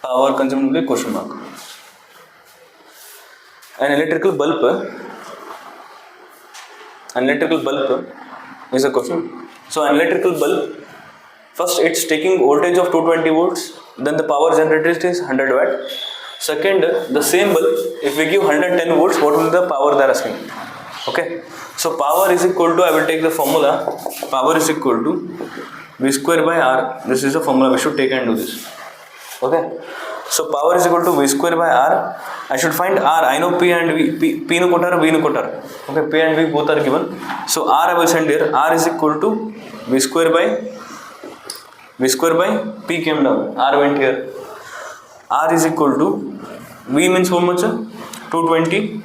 power consumed will be question mark. An electrical bulb is a question. So an electrical bulb, first it's taking voltage of 220 volts, then the power generated is 100 watt. Second, the same bulb, if we give 110 volts, what will be the power they are asking? Okay, so power is equal to, I will take the formula, power is equal to V square by R. This is the formula, we should take and do this. Okay, so power is equal to V square by R. I should find R. I know P and V. P no kotar, V no kotar. Okay, P and V both are given. So R I will send here. R is equal to V square by P came down. R went here. R is equal to V means how much? 220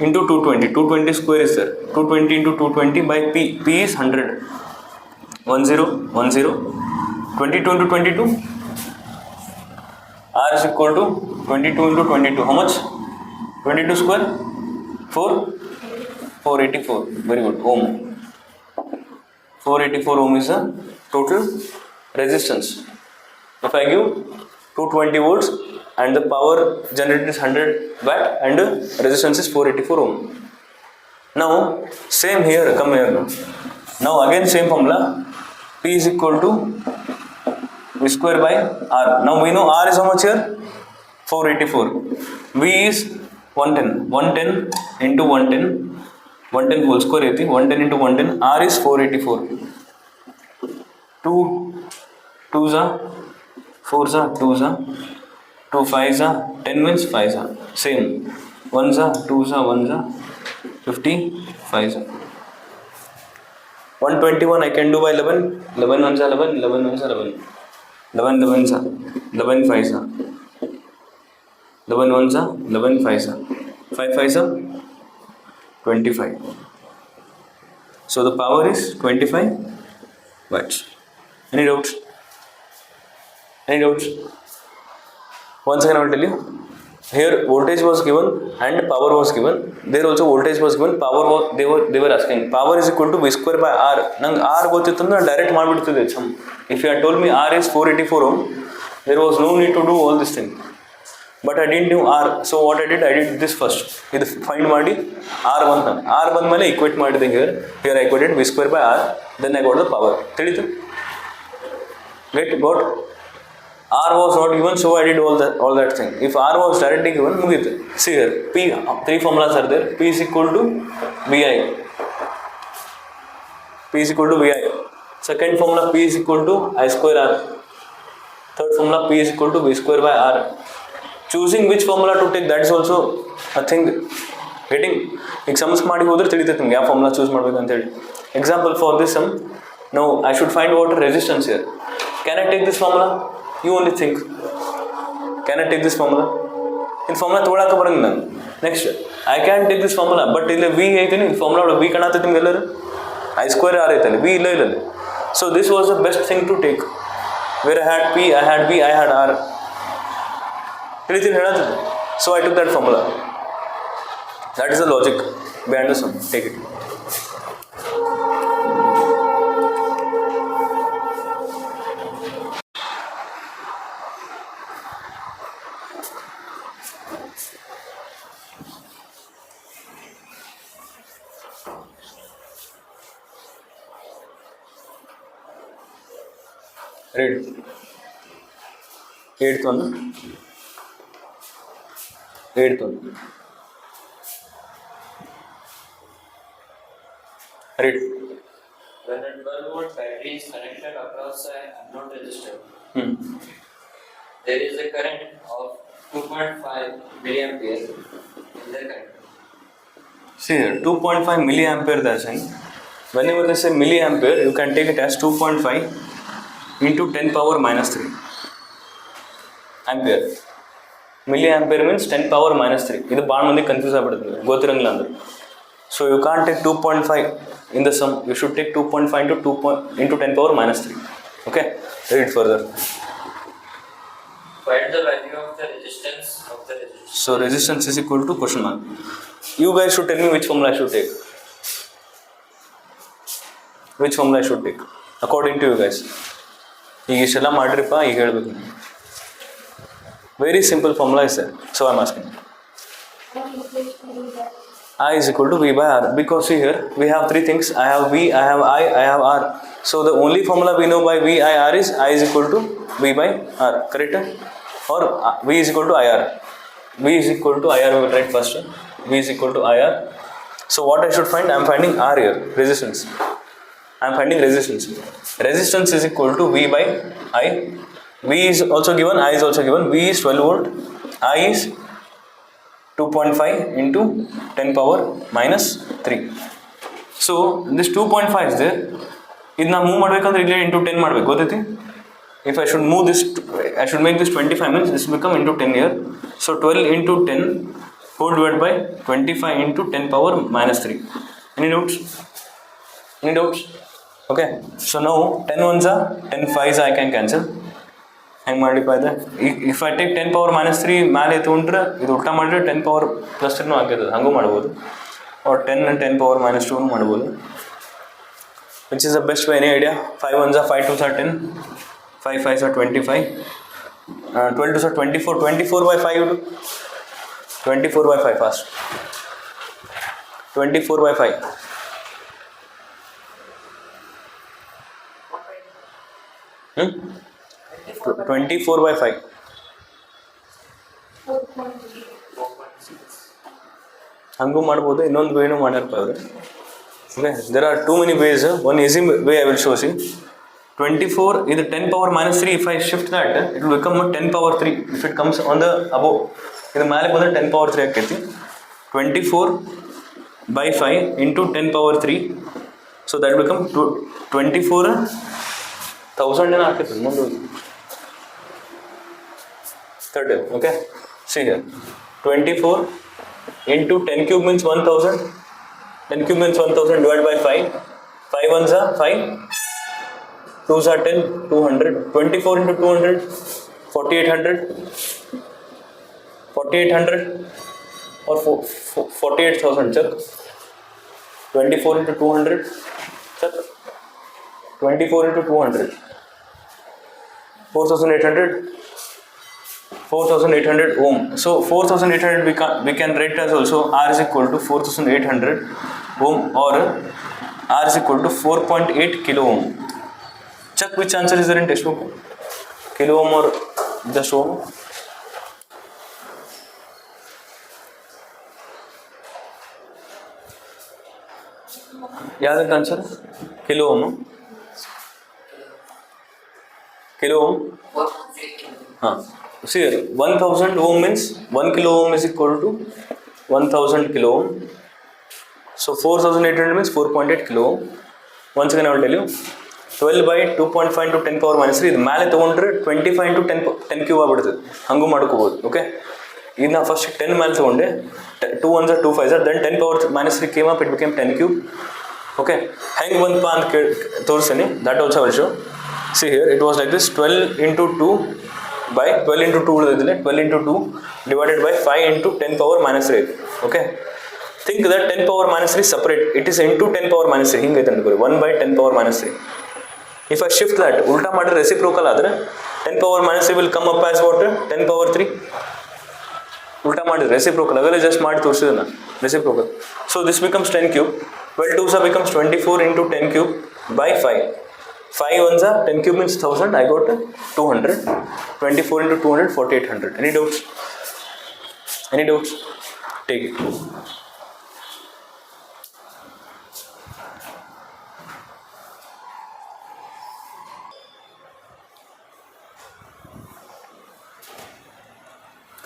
into 220. 220 square is there. 220 into 220 by P. P is 100. 10, 10. 22 into 22. R is equal to 22 into 22. How much? 22 square? 484. Very good. Ohm. 484 ohm is the total resistance. If I give 220 volts and the power generated is 100 watt and resistance is 484 ohm. Now same here, come here now. Now again same formula. P is equal to V square by R. Now we know R is how much here? 484. V is 110. 110 into 110. 110 whole square 80. 110 into 110. R is 484. 2 2s are 4s are 2s are 2 5s are 10 means 5s are same. 1s are 2s are 1s are 50 5s are 121 I can do by 11. 11 1s are 11. 11 1s are 11. 11 11s are 11 5s are 11 1s are 11 5s are 5 5s are 25. So the power is 25 watts. Any doubts? Any doubts? Once again I will tell you. Here voltage was given and power was given. There also voltage was given, power was they were asking. Power is equal to V square by R. Nang R ಗೊತ್ತಿತ್ತು ಅಂದ್ರೆ direct ಮಾಡಿಬಿಡ್ತಿದ್ದೆ sum. If you had told me R is 484 ohm, there was no need to do all this thing. But I didn't know R, so what I did this first. ಇದು find ಮಾಡಿ R ಬಂತು. R ಬಂದ್ಮೇಲೆ equate ಮಾಡಿದೆ here. Here I equated V square by R. Then I got the power. ತಿಳಿತು? Got? R was not given, so I did all that thing. If R was directly given, mugite. See here, P, three formulas are there. P is equal to VI. P is equal to VI. Second formula, P is equal to I square R. Third formula, P is equal to V square by R. Choosing which formula to take, that is also a thing. Getting ಈಗ sums ಮಾಡಿ ಹೋದ್ರೆ ತಿಳಿತೈತೆ ನಿಮ್ಗೆ ಯಾವ formula choose ಮಾಡ್ಬೇಕು ಅಂತ ಹೇಳಿ. Example for this sum, now I should find what resistance here. Can I take this formula? You only think. Can I take this formula? In formula ತೊಗೊಳಕ್ಕೆ ಬರಂಗಿಲ್ಲ ನಾನು. Next, I can take this formula, but ಇಲ್ಲಿ V ಐತೀನಿ, ಈ formula ಒಳಗೆ V ಕಾಣತೈತಿ ನಿಮ್ಗೆ ಎಲ್ಲರೂ. I square R ಐತಲ್ಲಿ, V ಇಲ್ಲ. So this was the best thing to take. Where I had P, I had V, I had R. ತಿಳಿತೀನಿ ಹೇಳತ್ತೈತಿ. So I took that formula. That is the logic behind the sum. Take it. Read. 8th one. Read. When a 12-volt battery is connected across an unknown resistor, there is a current of 2.5 milliampere in the current. See here, 2.5 milliampere they are saying. Whenever they say milliampere, you can take it as 2.5 into 10 power minus 3 ampere. Milliampere means 10 power minus 3. ಇದು ಭಾಳ ಮಂದಿ confuse ಆಗ್ಬಿಡುತ್ತೆ ಗೊತ್ತಿರಂಗಿಲ್ಲ ಅಂದ್ರೆ. So you can't take 2.5 in the sum. You should take 2.5 into 10 power minus 3. Okay? Read further. Find the value of the resistance of the resistor. So resistance is equal to question mark. You guys should tell me which formula I should take. Which formula I should take according to you guys. ಈಗ ಇಷ್ಟೆಲ್ಲ ಮಾಡ್ರಿಪ್ಪ ಈಗ ಹೇಳ್ಬೇಕು. Very simple formula is there. So I am asking. I is equal to V by R. Because see here, we have three things. I have V, I have I have R. So the only formula we know by V, I, R is I is equal to V by R. Correct? Or V is equal to IR. V is equal to IR. We will write first. V is equal to IR. So what I should find? I am finding R here. Resistance. I am finding resistance. Resistance is equal to V by I. V is also given, I is also given. V is 12 volt, I is 2.5 into 10 power minus 3. So this 2.5 is there. ಇದನ್ನ move ಮಾಡ್ಬೇಕಂದ್ರೆ ಇಲ್ಲಿ into 10 ಮಾಡ್ಬೇಕು ಗೊತ್ತೈತಿ. If I should move this, I should make this 25 minutes. This will become into 10 here. So 12 into 10 whole divided by 25 into 10 power minus 3. Any doubts? Any doubts? Okay. So now 10 ones are 10 5s I can cancel. ಹೆಂಗೆ ಮಾಡಿಪ್ಪ ಇದೆ. If I take 10 power minus 3 ಮೇಲೆ ತೊಗೊಂಡ್ರೆ ಇದು ಉಲ್ಟಾ ಮಾಡಿದ್ರೆ 10 power plus 3 ಆಗಿರ್ತದೆ, ಹಂಗೂ ಮಾಡ್ಬೋದು. or 10 power minus 2 ಮಾಡ್ಬೋದು. Which is the best way? Any idea? 5 ones are 5 2s are 10, 5 5s are 25, 12 2s are 24. 24 by 5 you do. 24 by 5 fast. 24 by 5. Hmm? 24 by 5. ಹಂಗೂ ಮಾಡ್ಬೋದು, ಇನ್ನೊಂದು ವೇನು ಮಾಡ್ಯಾರಪ್ಪ ಅವರು. Okay, there are too many ways. One easy way I will show see. 24 ಇದು 10 power minus 3. If I shift that, it will become 10 power 3. If it comes on the above, ಇದು ಮೇಲೆ ಬಂದರೆ 10 power 3 ಆಕೈತಿ. 24 by 5 into 10 power 3. So that will become 24,000 ಏನೋ ಆಕೈತಿ ಮುಂದೆ 30. Okay, see here, 24 into 10 cube means 1000. 10 cube means 1000 divided by 5. 5 ones are 5, 2s are 10, 200. 24 into 200 4800 or 48,000, check. 24 into 200, check. 24 into 200, 4,800 ohm. So 4,800 we can write as also R is equal to 4,800 ohm or R is equal to 4.8 kilo ohm. Check which answer is there in textbook, kilo ohm or just ohm. याद है answer kilo ohm, kilo ohm. हाँ, see here 1000 ohm means 1 kilo ohm is equal to 1000 kilo ohm. So 4800 means 4.8 kilo ohm. Once again I will tell you 12 by 2.5 into 10 power minus 3 ಇದು ಮೇಲೆ ತೊಗೊಂಡ್ರೆ 25 into 10 cube ಆಗ್ಬಿಡ್ತದೆ, ಹಂಗೂ ಮಾಡ್ಕೋಬೋದು. Okay, ಇದು ನಾ first 10 ಮೇಲೆ ತೊಗೊಂಡೆ, 2 1s are 2 5s are, then 10 power minus 3 came up, it became 10 cube. Okay, ಹೆಂಗೆ ಬಂತಪ್ಪ ಅಂತ ತೋರಿಸ್ತೀನಿ, that also will show. See here it was like this, 12 into 2 by 12 into 2 ಉಳಿದಿದೆ, 12 into 2 divided by 5 into 10 power minus 3. Okay, think that 10 power minus 3 separate, it is into 10 power minus 3 ಹಿಂಗೆ ಐತೆ ಅನ್ಕೋರಿ, 1 by 10 power minus 3. If I shift that, ಉಲ್ಟಾ ಮಾಡಿದ್ರೆ reciprocal ಆದರೆ 10 power minus 3 will come up as what? 10 power 3. ಉಲ್ಟಾ ಮಾಡಿದ್ರೆ reciprocal, ಅವೆಲ್ಲ just ಮಾಡಿ ತೋರಿಸಿದೆ ನಾನು, reciprocal. So this becomes 10 cube, 12 2s becomes 24 into 10 cube by 5. 5 1s are 10 cube means 1000, I got 200. 24 into 200, 4800. Any doubts? Any doubts? Take it.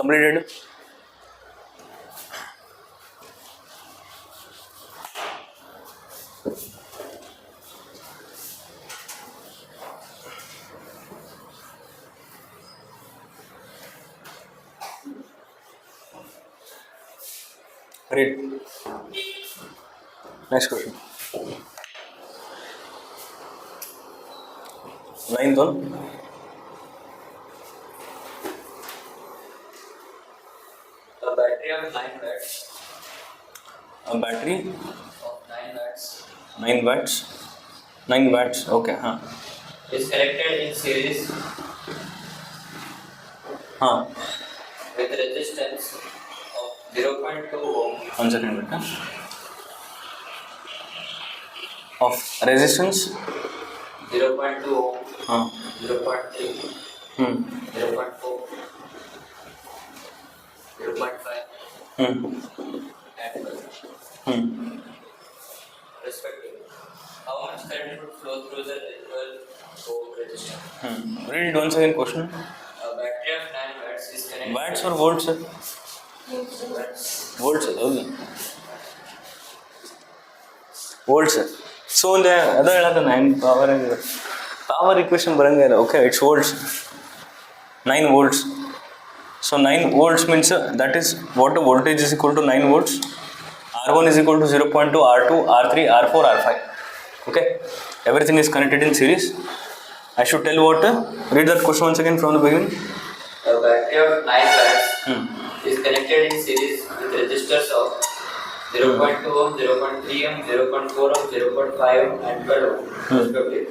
Completed? Read. Next question. 9th one. A battery of 9 watts. A battery Of 9 watts 9 watts. 9 watts. Okay. Huh. is connected in series Huh. with resistance of 0.2 ohm. 1 second. Wait. Of resistance. 0.2 ohm. Huh. 0.3. Hmm. 0.4. 0.5. Hmm. And 12. Hmm. Respectively. How much current would flow through the 12 ohm resistor? Hmm. Read it once again. Question. A battery of 9 watts is connected. Watts or volts? Sir? Watts. Volts. Okay. Volts. So ಅದು ಹೇಳೋದು 9 power ಆಗಿದೆ, power equation ಬರಂಗಿಲ್ಲ. Okay, it's volts, 9 volts. So 9 volts means that is what the voltage is equal to 9 volts. R1 is equal to 0.2, R2, R3, R4, R5. Okay, everything is connected in series. I should tell what? Read that question once again from the beginning. A battery of 9 watts is connected in series with resistors of 0.2 ohm, 0.3 ohm, 0.4 ohm, 0.5 ohm, and 12 ohm. Respectively.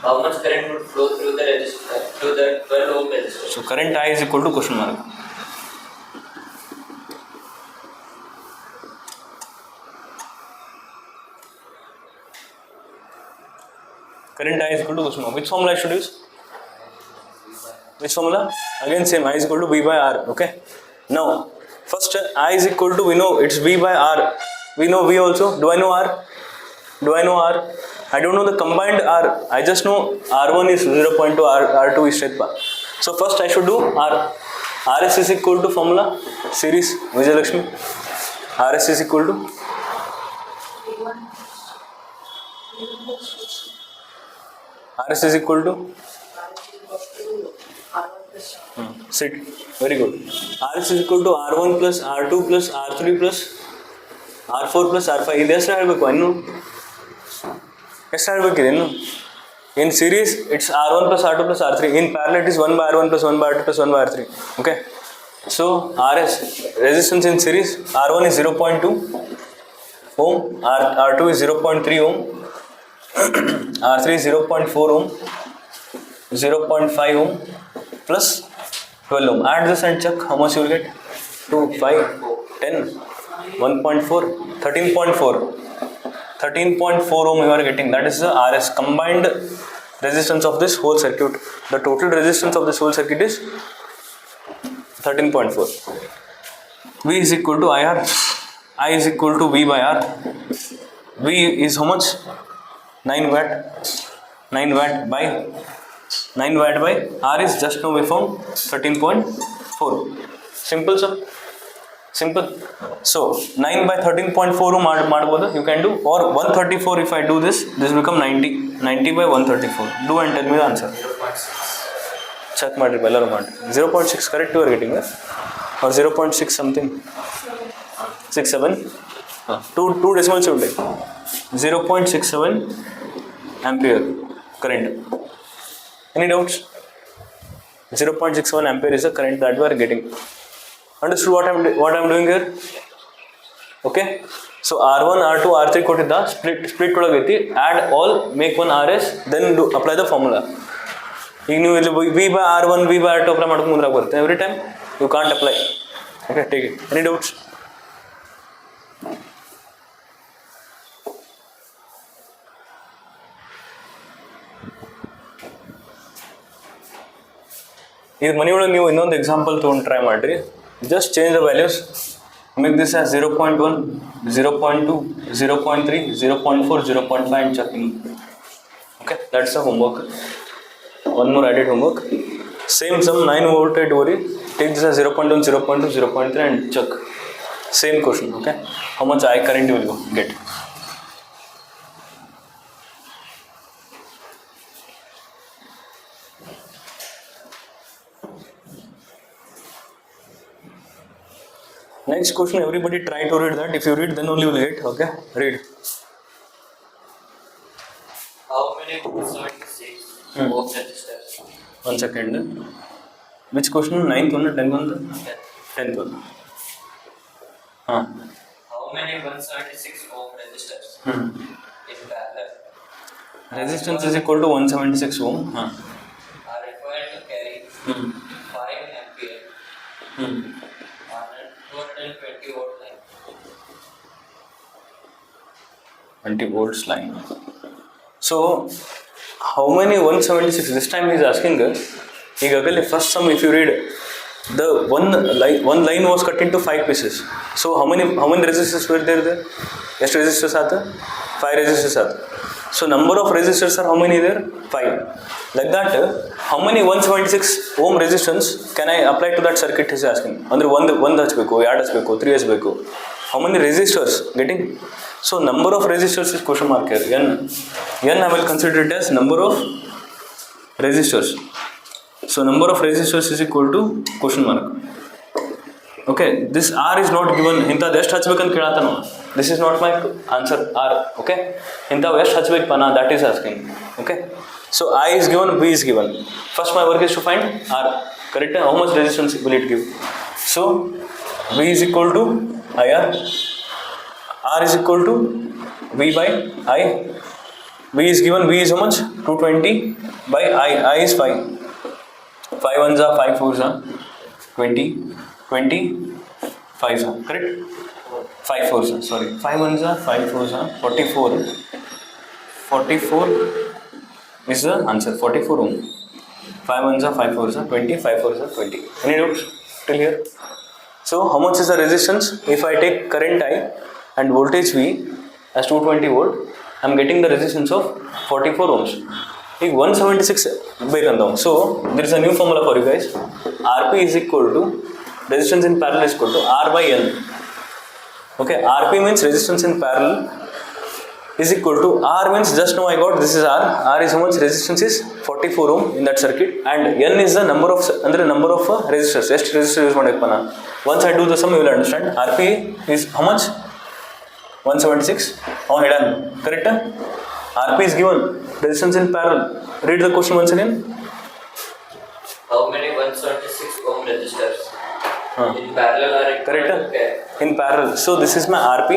How much current would flow through the resistor, through the 12 ohm resistor? So current I is equal to question mark. Current I is equal to question mark. Which formula I should use? Which formula? Again same, I is equal to V by R. Okay. Now, first I is equal to, we know it's V by R. We know V also. Do I know R? Do I know R? I don't know the combined R. I just know R1 is 0.2, R2 is straight bar. So first I should do R. RS is equal to formula series Vijayalakshmi. RS is equal to RS is equal to sit. Very good. RS is equal to R1 plus R2 plus R3 plus R4 plus R5. ಇದು ಎಷ್ಟು ಹೇಳಬೇಕು ಇನ್ನು? ಎಷ್ಟು ಹೇಳಬೇಕಿದೆ ಇನ್ನು? In series, it's R1 plus R2 plus R3. In parallel, it is 1 by R1 plus 1 by R2 plus 1 by R3. Okay. So RS, resistance in series, R1 is 0.2 ohm, R2 is 0.3 ohm, R3 is 0.4 ohm, 0.5 ohm plus 12 ohm. Add this and check how much you will get. 2, 5, 10, 1.4, 13.4. 13.4 ohm you are getting. That is the RS, combined resistance of this whole circuit. The total resistance of this whole circuit is 13.4. V is equal to IR. I is equal to V by R. V is how much? 9 watt. 9 watt by 9 watt by R is just now we found 13.4. Simple, sir. Simple. So 9 by 13.4 ಮಾಡಬಹುದು. You can do, or 134 if I do this become 90. 90 by 134. Do and tell me the answer. 0.6. Check ಮಾಡ್ರಿ ಎಲ್ಲರೂ ಮಾಡಿ. 0.6 correct you are getting, or 0.6 something. 67. Two decimals should be 0.67 ampere current. Any doubts? 0.61 ampere is the current that we are getting. Understood what I'm doing here? Okay. So R1, R2, R3 ಕೊಟ್ಟಿದ್ದ split ಒಳಗೈತಿ. Add all, make one RS, then apply the formula. ಈಗ ನೀವು ಇಲ್ಲಿ V by R1, V by R2 apply ಮಾಡ್ಕೊಂಡು ಮುಂದೆ ಬರುತ್ತೆ. Every time you can't apply. Okay, take it. Any doubts? ಇದು ಮನೆಯೊಳಗೆ ನೀವು ಇನ್ನೊಂದು ಎಕ್ಸಾಂಪಲ್ ತೊಗೊಂಡು ಟ್ರೈ ಮಾಡಿರಿ. Just change the values. Make this as 0.1, 0.2, 0.3, 0.4, 0.5 and check me. Okay, that's the homework. One more added homework. Same sum 9 voltage worry. Take this as 0.1, 0.2, 0.3 and check. Same question. Okay, how much I current you will get. Next question, everybody try to read that. If you read, then only you will get. Okay, read. How many 276 ohm resistors? 1 second. Which question? 9th one, 10th one, 10th one. How many 176 ohm resistors in parallel Resistance is equal to 176 ohm. are required to carry 5 ampere on a 220 volt line? 20 volts line. So, how many 176? This time he is asking us. First sum, if you read, the one line was cut into 5 pieces. So, how many resistors were there? Yes, resistors are there? 5 resistors are there. So, number of resistors are how many there? 5. Like that, how many 176 ohm resistance can I apply to that circuit? He is asking. Under 1 hachbeko, 2 hachbeko, 3 hachbeko. How many resistors getting? So number of resistors is question mark here. N I will consider it as number of resistors. So number of resistors is equal to question mark. Okay, this R is not given. Hinta ಎಷ್ಟು ಹಚ್ಚಬೇಕಂತ ಕೇಳತಾನೋ. This is not my answer. R. Okay, hinta ಎಷ್ಟು ಹಚ್ಚಬೇಕು ಪನ, that is asking. Okay, so I is given, B is given. First my work is to find R. Correct? How much resistance will it give? So V is equal to IR. R is equal to V by I. V is given, V is how much? 220 by I is 5. 5 ones are 5 fours are 20, 20, 5 are correct? 5 fours are, sorry. 5 ones are 5 fours are 44. 44 is the answer, 44 ohm. 5 ones are 5 fours are 20, 5 fours are 20. Any doubts till here? So how much is the resistance? If I take current I and voltage V as 220 volt, I am getting the resistance of 44 ohms. If 176 ಬೇಕಂತ. So there is a new formula for you guys. RP is equal to resistance in parallel is equal to R by N. Okay, RP means resistance in parallel is equal to R means just now I got this is R. R is how much? Resistance is 44 ohm in that circuit, and N is the number of resistors. ಎಷ್ಟು resistors use ಮಾಡಬೇಕಪ್ಪ. Once I do the sum you will understand. RP is how much? 176. Oh, correct? RP is given resistance in parallel. Read the question once again. How many 176 ohm resistors in parallel are required? Correct? Okay. In parallel. So this is my RP.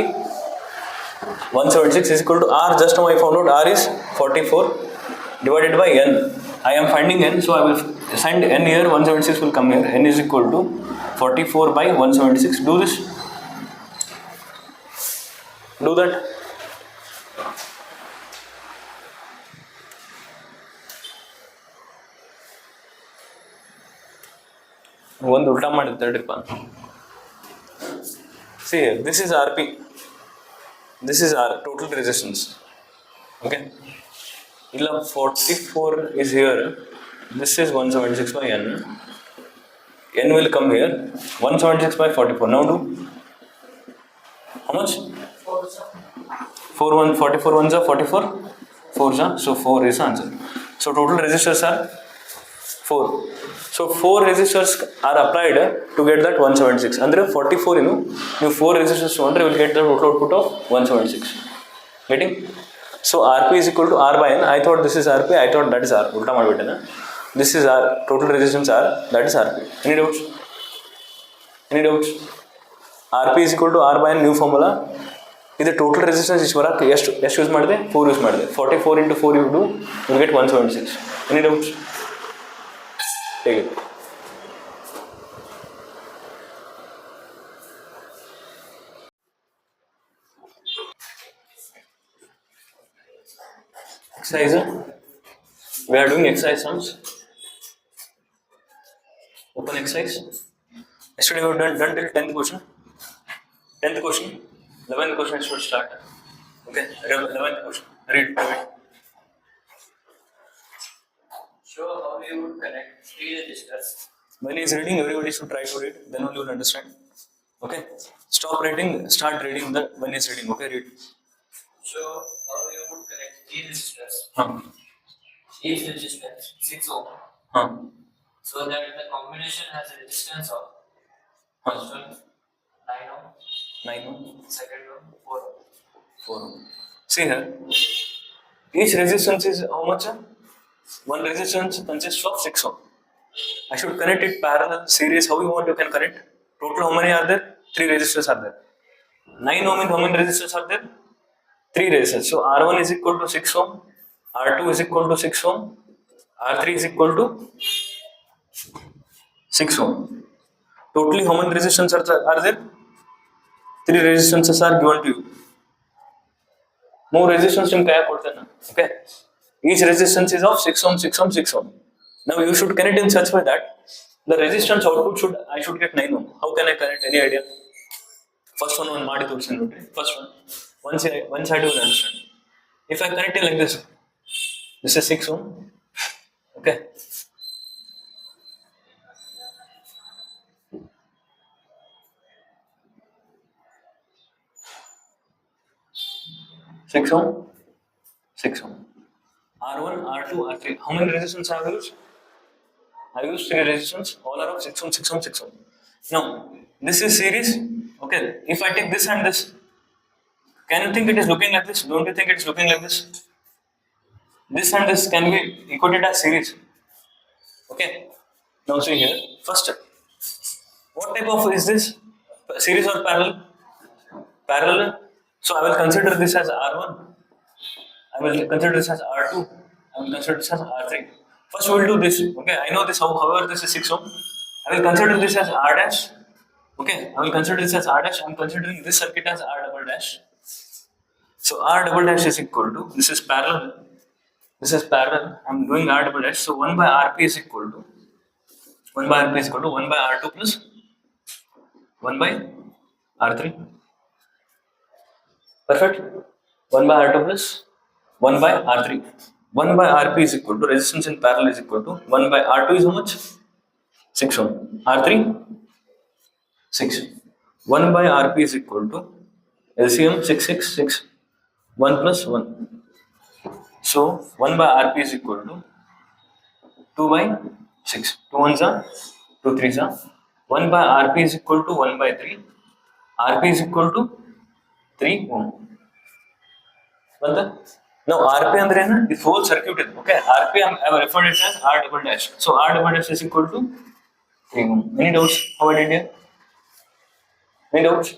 176 is equal to R. Just now I found out R is 44 divided by N. I am finding N, so I will send N here. 176 will come here. N is equal to 44 by 176. Do this. Do that. ಒಂದು ಉಲ್ಟಾ ಮಾಡಿರ್ತಾಡ್ರಿಪ್ಪ. See here, this is RP. This is R, total resistance. Okay. 44 is here. This is 176 by N. N will come here. 176 by 44. Now do. How much? 44 ones are 44. 4s are. So 4 is answer. So total resistors are 4. So 4 resistors are applied to get that 176. Andre 44 you 4 resistors you will get the total output of 176. Getting? So RP is equal to R by N. I thought this is RP. I thought that is R. Ulta madibitena. This is R. Total resistance R. That is RP. Any doubts? Any doubts? RP is equal to R by N. New formula. This total resistance is what? Yes, use madide. 4 use madide. 44 into 4 you do. You get 176. Any doubts? Take it. Exercise. We are doing exercise sums. Open exercise. Yesterday we have done till 10th question. 10th question. 11th question should start. Okay. 11th question. Read. Show how you would connect 3 resistors. When he is reading, everybody should try to read. Then only you will understand. Okay. Stop reading. Start reading when he is reading. Okay. Read. Show how you would connect 3 resistors. Each resistance 6 ohm. So that the combination has a resistance of first one 9 ohm, 9 ohm, second one 4 ohm. 4 ohm. See here. Each resistance is how much? One resistance consists of 6 ohm. I should connect it parallel, series. How you want you can connect? Total how many are there? 3 resistors are there. 9 ohm in how many resistors are there? 3 resistors. So R1 is equal to 6 ohm, R2 is equal to 6 ohm, R3 is equal to 6 ohm. Totally how many resistors are there? 3 resistances are given to you. More resistance in kaya kodtena. Okay. Each resistance is of 6 ohm, 6 ohm, 6 ohm. Now you should connect in such way that the resistance output I should get 9 ohm. How can I connect? Any idea? First one maadi torisinu. First one. One side you will understand. If I connect it like this is 6 ohm. Okay. Six ohm. R1, R2, R3. How many resistance I have used? I used 3 resistance. All are of 6 ohm, 6 ohm, 6 ohm. Now, this is series. Okay. If I take this and this, can you think it is looking like this? Don't you think it is looking like this? This and this can be equated as series. Okay. Now see here. First, what type of is this? Series or parallel? Parallel. So I will consider this as R1. I will consider this as R2. I will consider this as R3. First we will do this. Okay, I know this. However, this is 6 ohm. I will consider this as R dash. Okay, I will consider this as R dash. I am considering this circuit as R double dash. So R double dash is equal to, this is parallel. This is parallel. I am doing R double dash. So 1 by RP is equal to 1 by RP is equal to 1 by R2 plus 1 by R3. Perfect. 1 by R2 plus 1 by R3. 1 by RP is equal to, resistance in parallel is equal to 1 by R2 is how much? 6 ohm. R3 6. 1 by RP is equal to LCM 666 1 plus 1. So 1 by RP is equal to 2 by 6. 2 ones are 2 threes are. 1 by RP is equal to 1 by 3. RP is equal to 3 ohm. Now RP ಅಂದ್ರೆ ಏನು? This whole circuit is okay. RP I have referred it as R double dash. So R double dash is equal to 3 ohm. Any doubts? How I did here? Any doubts?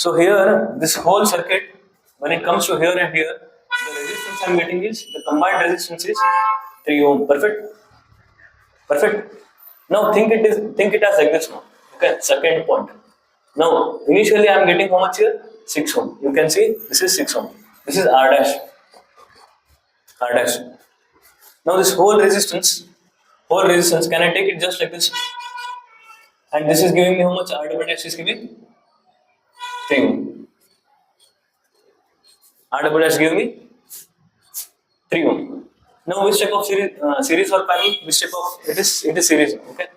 So here, this whole circuit, when it comes to here and here, the resistance I'm getting is, the combined resistance is 3 ohm. Perfect? Perfect? Now think it as like this now. Okay, second point. Now, initially I'm getting how much here? 6 ohm. You can see, this is 6 ohm. This is R dash. R dash. Now this whole resistance, can I take it just like this? And this is giving me how much? R double dash is giving 3 ohm. R double dash giving me 3 ohm. Now which type of series or parallel? Which type of it is series. Okay.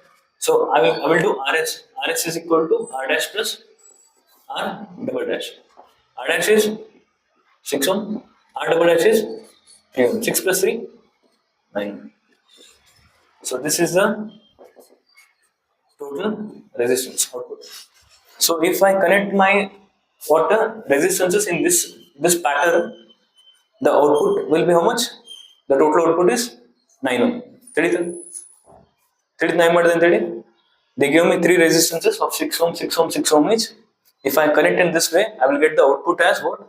So I will do RS. RS is equal to R dash plus R double dash. R dash is 6 ohm. R double dash is 3 ohm. 6 plus 3 9. So this is the total resistance output. So if I connect my water resistances in this pattern, the output will be how much? The total output is 9 ohm. They give me 3 resistances of 6 ohm, 6 ohm, 6 ohm each. If I connect in this way, I will get the output as what?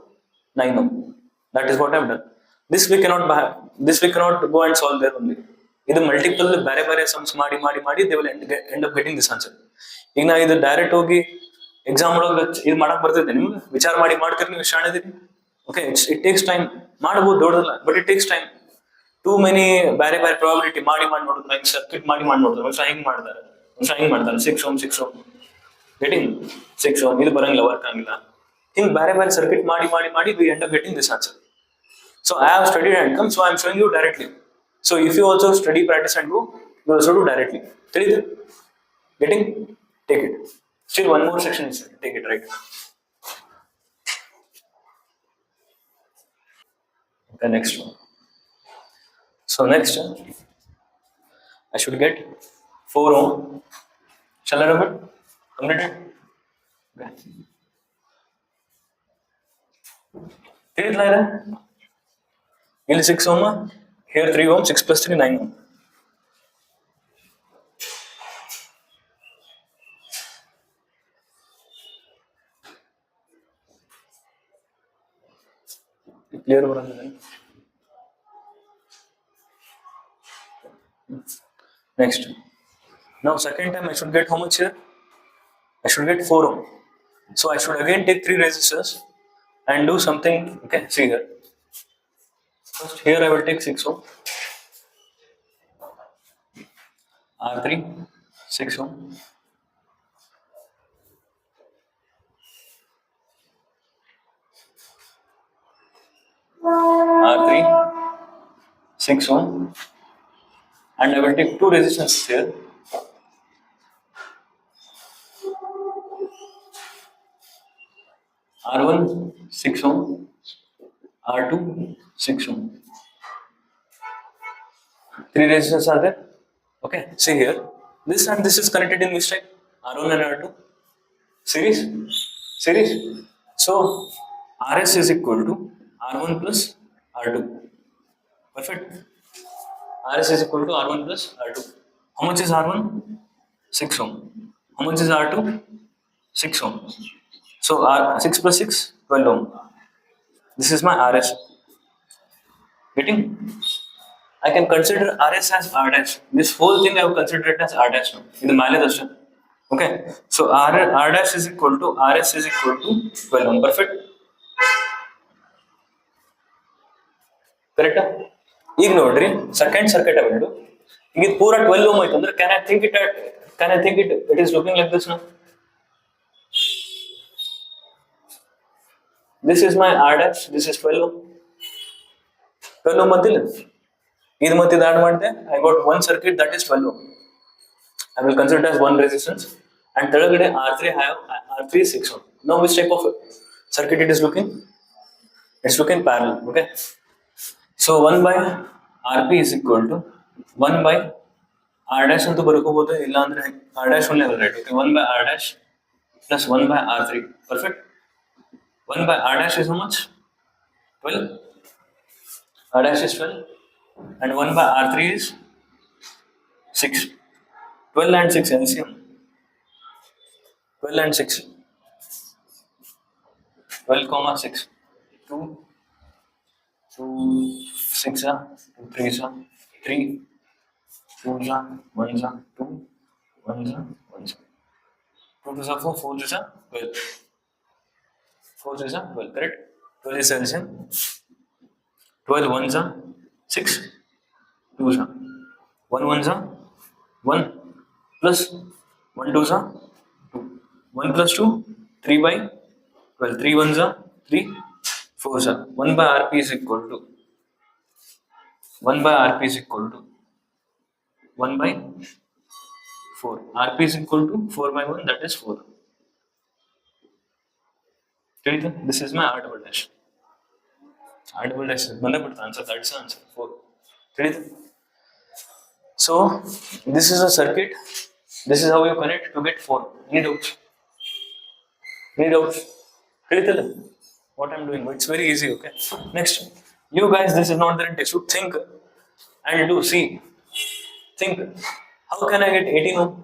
9 ohm. That is what I have done. This we cannot go and solve there only. ಇದು multiple ಬೇರೆ sums ಮಾಡಿ they will end up getting this answer. ಈಗ ನಾ ಇದು direct ಹೋಗಿ exam ಒಳಗೆ ಇದು ಮಾಡಕ್ ಬರ್ತೈತೆ ನಿಮ್ಗೆ? ವಿಚಾರ ಮಾಡ್ತೀರಿ ನೀವು, ಶಾಣಿದಿರಿ. Okay, it takes time. ಮಾಡ್ಬೋದು, ದೊಡ್ಡದಲ್ಲ, but it takes time. Too many ಬೇರೆ ಪ್ರಾಬಿಲಿಟಿ ಮಾಡಿ ನೋಡಿದ್ರು, ಹಿಂಗೆ ಸರ್ಕ್ಯೂಟ್ ಮಾಡಿ ನೋಡಿದ್ರು. ಒಂದ್ಸಲ ಹಿಂಗೆ ಮಾಡ್ತಾರೆ 6 ಓಮ್ ಗೆಟಿಂಗ್ 6 ಓಮ್, ಇದು ಬರಂಗಿಲ್ಲ, ವರ್ಕ್ ಆಗಿಲ್ಲ. ಹಿಂಗೆ ಬೇರೆ ಸರ್ಕ್ಯೂಟ್ ಮಾಡಿ V end up getting this answer. So I have studied and come, so I am showing you directly. So if you also study, practice and go, you also do directly. Getting? Take it. Still one more section is take it, right? Okay, next one. So next, I should get 4 ohm. Shall I rub it? Completed? Okay. Clear? Here 6 ohm, here 3 ohm, 6 plus 3, 9 ohm. Clear? Next. Now second time I should get how much here? I should get 4 ohm. So I should again take 3 resistors and do something. Okay, see here. First here I will take 6 ohm. R3, 6 ohm. R3, 6 ohm. And I will take 2 resistances here. R1, 6 ohm. R2, 6 ohm. 3 resistors are there. Okay, see here. This and this is connected in which type? R1 and R2. Series. So RS is equal to R1 plus R2. Perfect. RS is equal to R1 plus R2. How much is R1? 6 ohm. How much is R2? 6 ohm. So R6 plus 6, 12 ohm. This is my RS. Getting? I can consider RS as R dash. This whole thing I have considered it as R dash now. In the mallet. Okay. So R dash is equal to RS is equal to 12 ohm. Perfect. Correct? ಈಗ ನೋಡ್ರಿ, second circuit ಅವೆರಡು. ಈಗ ಇದು ಪೂರಾ 12 ohm ಆಯ್ತು ಅಂದ್ರೆ can I think it is looking like this now? This is my R dash, this is 12 ohm. 12 ohm ಅಂತಿಲ್ಲ. ಇದು ಮತ್ತೆ ಇದು ಆಡ್ ಮಾಡಿದೆ, I got one circuit that is 12 ohm. I will consider it as one resistance. And ಕೆಳಗಡೆ R3 6 ohm. Now which type of circuit it is looking? It's looking parallel. Okay. So 1 by RP is equal to 1 by R dash ಅಂತ ಬರ್ಕೋಬಹುದು, ಇಲ್ಲ ಅಂದ್ರೆ R dash only will write. Okay, 1 by R dash plus 1 by R3. Perfect. 1 by R dash is how much? 12. R dash is 12 and 1 by R3 is 6. 12 and 6 LCM. 12 and 6. 12 comma 6. 2, 2, 6 2, 3 3, 2 1 2, 1 1 2 to 4, 4 to 12. 4 to 12, correct? 12 is LCM. 12 1 6, 2 1 1 1 plus 1 2 2. 1 plus 2, 3 by 12. 3 1 3, 4 1 by RP is equal to 1 by RP is equal to 1 by 4. RP is equal to 4 by 1, that is 4. This is my R double dash. R double dash is answer, that's the answer 4. So this is a circuit. This is how you connect to get 4. Any doubts? Any doubts? What I'm doing? It's very easy. Okay. Next, you guys, this is not there in test. You think and do. See, think. How can I get 18 ohm?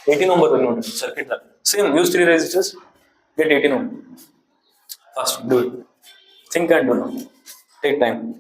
18 ohm button circuit. Same. Use 3 resistors. Get 18 ohm. Fast. Do it. Think and do now. Take time.